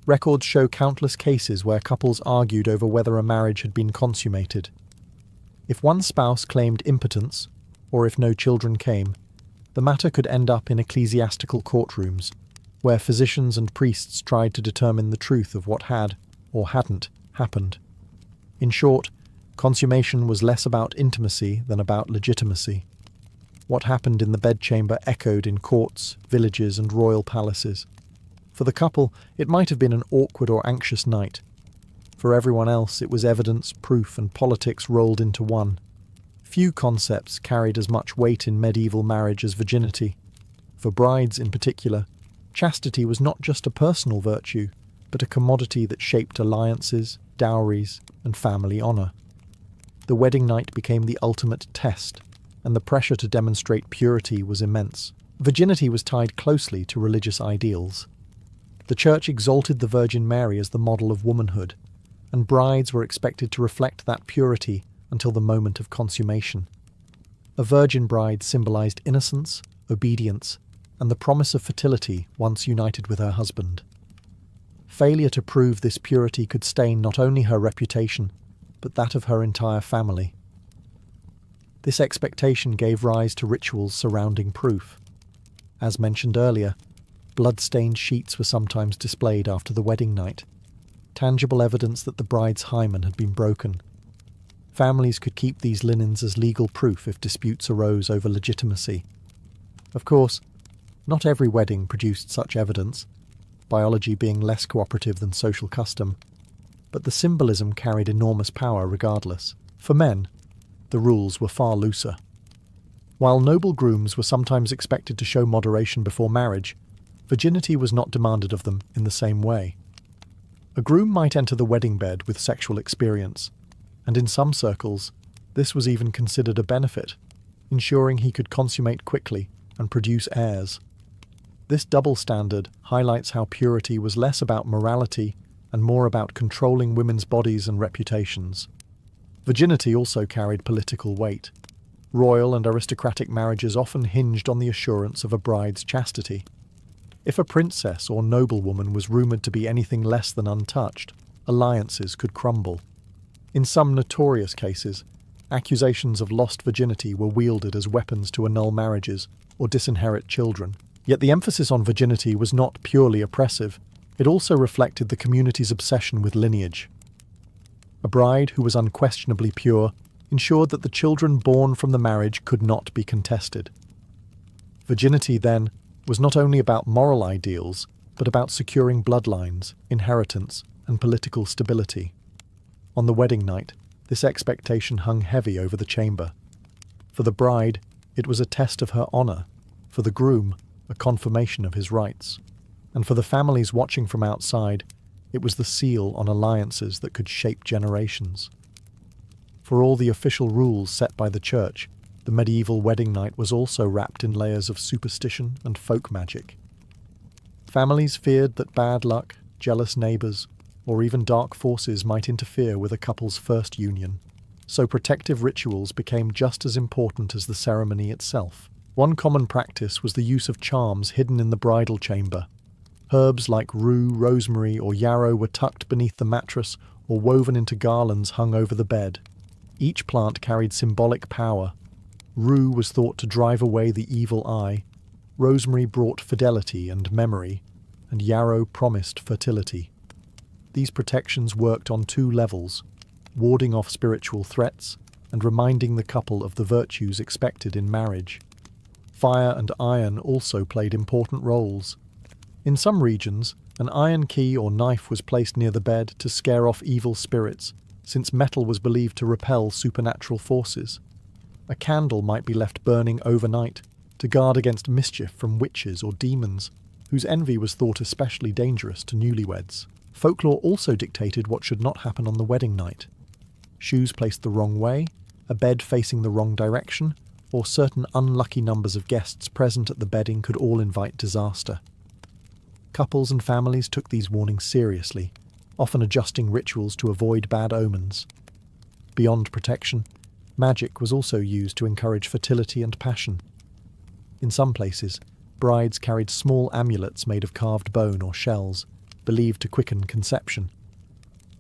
Records show countless cases where couples argued over whether a marriage had been consummated. If one spouse claimed impotence, or if no children came, the matter could end up in ecclesiastical courtrooms, where physicians and priests tried to determine the truth of what had, or hadn't, happened. In short, consummation was less about intimacy than about legitimacy. What happened in the bedchamber echoed in courts, villages, and royal palaces. For the couple, it might have been an awkward or anxious night. For everyone else, it was evidence, proof, and politics rolled into one. Few concepts carried as much weight in medieval marriage as virginity. For brides in particular, chastity was not just a personal virtue, but a commodity that shaped alliances, dowries, and family honour. The wedding night became the ultimate test, and the pressure to demonstrate purity was immense. Virginity was tied closely to religious ideals. The Church exalted the Virgin Mary as the model of womanhood, and brides were expected to reflect that purity until the moment of consummation. A virgin bride symbolized innocence, obedience, and the promise of fertility once united with her husband. Failure to prove this purity could stain not only her reputation, but that of her entire family. This expectation gave rise to rituals surrounding proof. As mentioned earlier, blood-stained sheets were sometimes displayed after the wedding night, tangible evidence that the bride's hymen had been broken. Families could keep these linens as legal proof if disputes arose over legitimacy. Of course, not every wedding produced such evidence, biology being less cooperative than social custom, but the symbolism carried enormous power regardless. For men, the rules were far looser. While noble grooms were sometimes expected to show moderation before marriage, virginity was not demanded of them in the same way. A groom might enter the wedding bed with sexual experience, and in some circles, this was even considered a benefit, ensuring he could consummate quickly and produce heirs. This double standard highlights how purity was less about morality and more about controlling women's bodies and reputations. Virginity also carried political weight. Royal and aristocratic marriages often hinged on the assurance of a bride's chastity. If a princess or noblewoman was rumoured to be anything less than untouched, alliances could crumble. In some notorious cases, accusations of lost virginity were wielded as weapons to annul marriages or disinherit children. Yet the emphasis on virginity was not purely oppressive. It also reflected the community's obsession with lineage. A bride who was unquestionably pure ensured that the children born from the marriage could not be contested. Virginity, then, was not only about moral ideals, but about securing bloodlines, inheritance, and political stability. On the wedding night, this expectation hung heavy over the chamber. For the bride, it was a test of her honour; for the groom, a confirmation of his rights; and for the families watching from outside, it was the seal on alliances that could shape generations. For all the official rules set by the church, the medieval wedding night was also wrapped in layers of superstition and folk magic. Families feared that bad luck, jealous neighbours, or even dark forces might interfere with a couple's first union, so protective rituals became just as important as the ceremony itself. One common practice was the use of charms hidden in the bridal chamber. Herbs like rue, rosemary, or yarrow were tucked beneath the mattress or woven into garlands hung over the bed. Each plant carried symbolic power. Rue was thought to drive away the evil eye, rosemary brought fidelity and memory, and yarrow promised fertility. These protections worked on two levels, warding off spiritual threats and reminding the couple of the virtues expected in marriage. Fire and iron also played important roles. In some regions, an iron key or knife was placed near the bed to scare off evil spirits, since metal was believed to repel supernatural forces. A candle might be left burning overnight to guard against mischief from witches or demons, whose envy was thought especially dangerous to newlyweds. Folklore also dictated what should not happen on the wedding night. Shoes placed the wrong way, a bed facing the wrong direction, or certain unlucky numbers of guests present at the bedding could all invite disaster. Couples and families took these warnings seriously, often adjusting rituals to avoid bad omens. Beyond protection, magic was also used to encourage fertility and passion. In some places, brides carried small amulets made of carved bone or shells, believed to quicken conception.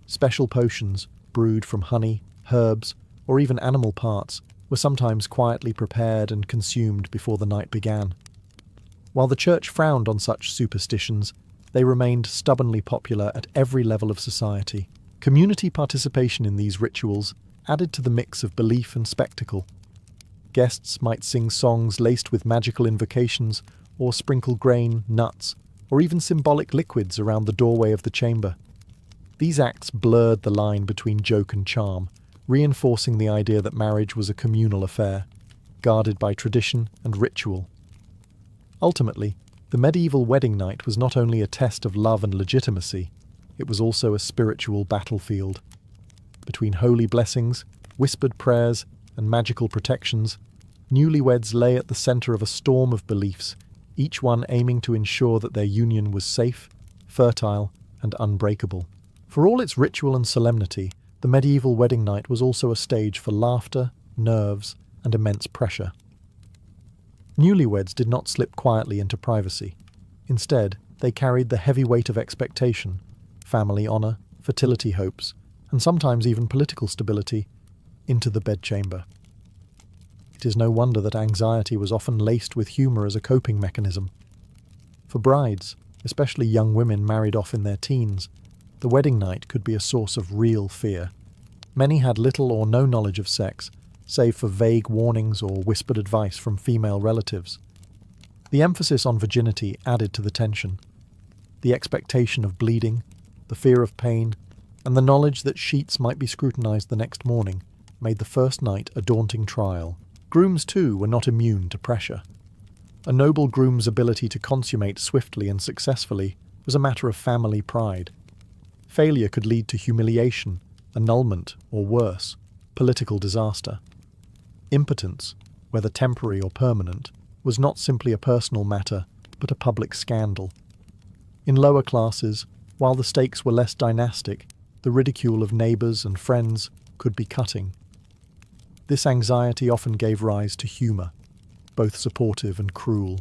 Special potions, brewed from honey, herbs, or even animal parts, were sometimes quietly prepared and consumed before the night began. While the church frowned on such superstitions, they remained stubbornly popular at every level of society. Community participation in these rituals added to the mix of belief and spectacle. Guests might sing songs laced with magical invocations, or sprinkle grain, nuts, or even symbolic liquids around the doorway of the chamber. These acts blurred the line between joke and charm, reinforcing the idea that marriage was a communal affair, guarded by tradition and ritual. Ultimately, the medieval wedding night was not only a test of love and legitimacy, it was also a spiritual battlefield. Between holy blessings, whispered prayers, and magical protections, newlyweds lay at the centre of a storm of beliefs, each one aiming to ensure that their union was safe, fertile, and unbreakable. For all its ritual and solemnity, the medieval wedding night was also a stage for laughter, nerves, and immense pressure. Newlyweds did not slip quietly into privacy. Instead, they carried the heavy weight of expectation, family honour, fertility hopes, and sometimes even political stability, into the bedchamber. It is no wonder that anxiety was often laced with humour as a coping mechanism. For brides, especially young women married off in their teens, the wedding night could be a source of real fear. Many had little or no knowledge of sex, save for vague warnings or whispered advice from female relatives. The emphasis on virginity added to the tension. The expectation of bleeding, the fear of pain, and the knowledge that sheets might be scrutinised the next morning made the first night a daunting trial. Grooms, too, were not immune to pressure. A noble groom's ability to consummate swiftly and successfully was a matter of family pride. Failure could lead to humiliation, annulment, or worse, political disaster. Impotence, whether temporary or permanent, was not simply a personal matter, but a public scandal. In lower classes, while the stakes were less dynastic, the ridicule of neighbours and friends could be cutting. This anxiety often gave rise to humour, both supportive and cruel.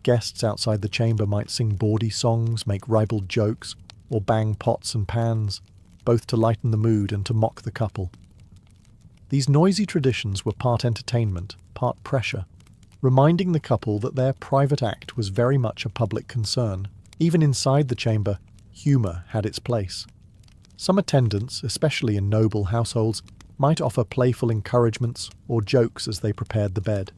Guests outside the chamber might sing bawdy songs, make ribald jokes, or bang pots and pans, both to lighten the mood and to mock the couple. These noisy traditions were part entertainment, part pressure, reminding the couple that their private act was very much a public concern. Even inside the chamber, humour had its place. Some attendants, especially in noble households, might offer playful encouragements or jokes as they prepared the bed.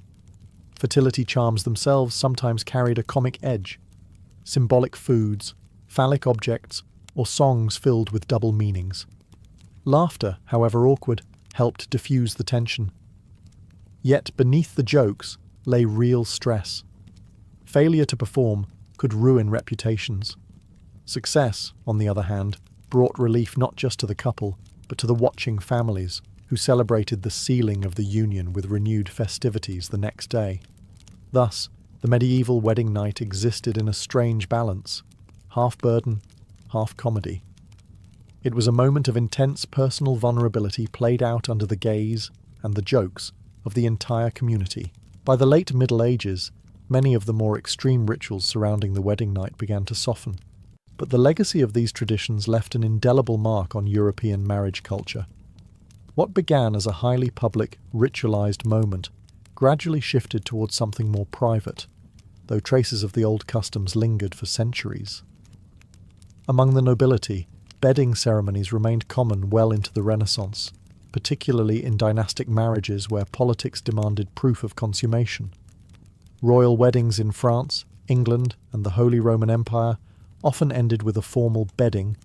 Fertility charms themselves sometimes carried a comic edge. Symbolic foods, phallic objects, or songs filled with double meanings. Laughter, however awkward, helped diffuse the tension. Yet beneath the jokes lay real stress. Failure to perform could ruin reputations. Success, on the other hand, brought relief not just to the couple, but to the watching families, who celebrated the sealing of the union with renewed festivities the next day. Thus, the medieval wedding night existed in a strange balance, half burden, half comedy. It was a moment of intense personal vulnerability played out under the gaze and the jokes of the entire community. By the late Middle Ages, many of the more extreme rituals surrounding the wedding night began to soften. But the legacy of these traditions left an indelible mark on European marriage culture. What began as a highly public, ritualized moment gradually shifted towards something more private, though traces of the old customs lingered for centuries. Among the nobility, bedding ceremonies remained common well into the Renaissance, particularly in dynastic marriages where politics demanded proof of consummation. Royal weddings in France, England, and the Holy Roman Empire often ended with a formal bedding,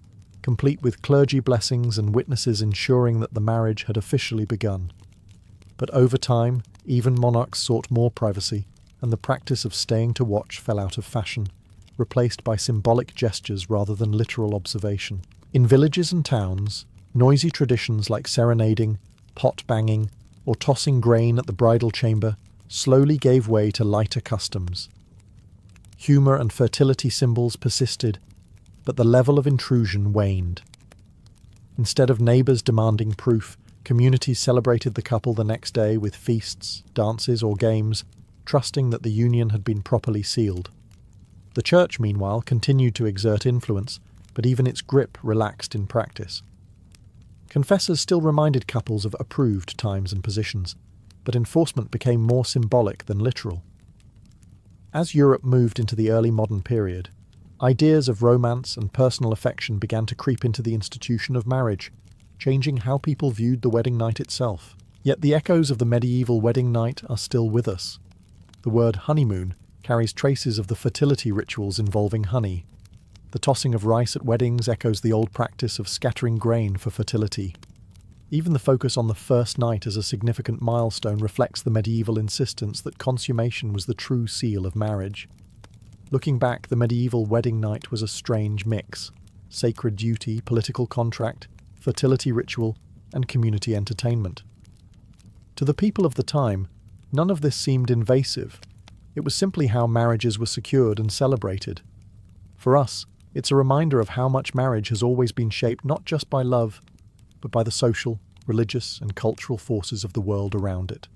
complete with clergy blessings and witnesses ensuring that the marriage had officially begun. But over time, even monarchs sought more privacy, and the practice of staying to watch fell out of fashion, replaced by symbolic gestures rather than literal observation. In villages and towns, noisy traditions like serenading, pot banging, or tossing grain at the bridal chamber slowly gave way to lighter customs. Humour and fertility symbols persisted, but the level of intrusion waned. Instead of neighbours demanding proof, communities celebrated the couple the next day with feasts, dances, or games, trusting that the union had been properly sealed. The church, meanwhile, continued to exert influence, but even its grip relaxed in practice. Confessors still reminded couples of approved times and positions, but enforcement became more symbolic than literal. As Europe moved into the early modern period, ideas of romance and personal affection began to creep into the institution of marriage, changing how people viewed the wedding night itself. Yet the echoes of the medieval wedding night are still with us. The word honeymoon carries traces of the fertility rituals involving honey. The tossing of rice at weddings echoes the old practice of scattering grain for fertility. Even the focus on the first night as a significant milestone reflects the medieval insistence that consummation was the true seal of marriage. Looking back, the medieval wedding night was a strange mix: sacred duty, political contract, fertility ritual, and community entertainment. To the people of the time, none of this seemed invasive. It was simply how marriages were secured and celebrated. For us, it's a reminder of how much marriage has always been shaped not just by love, but by the social, religious, and cultural forces of the world around it.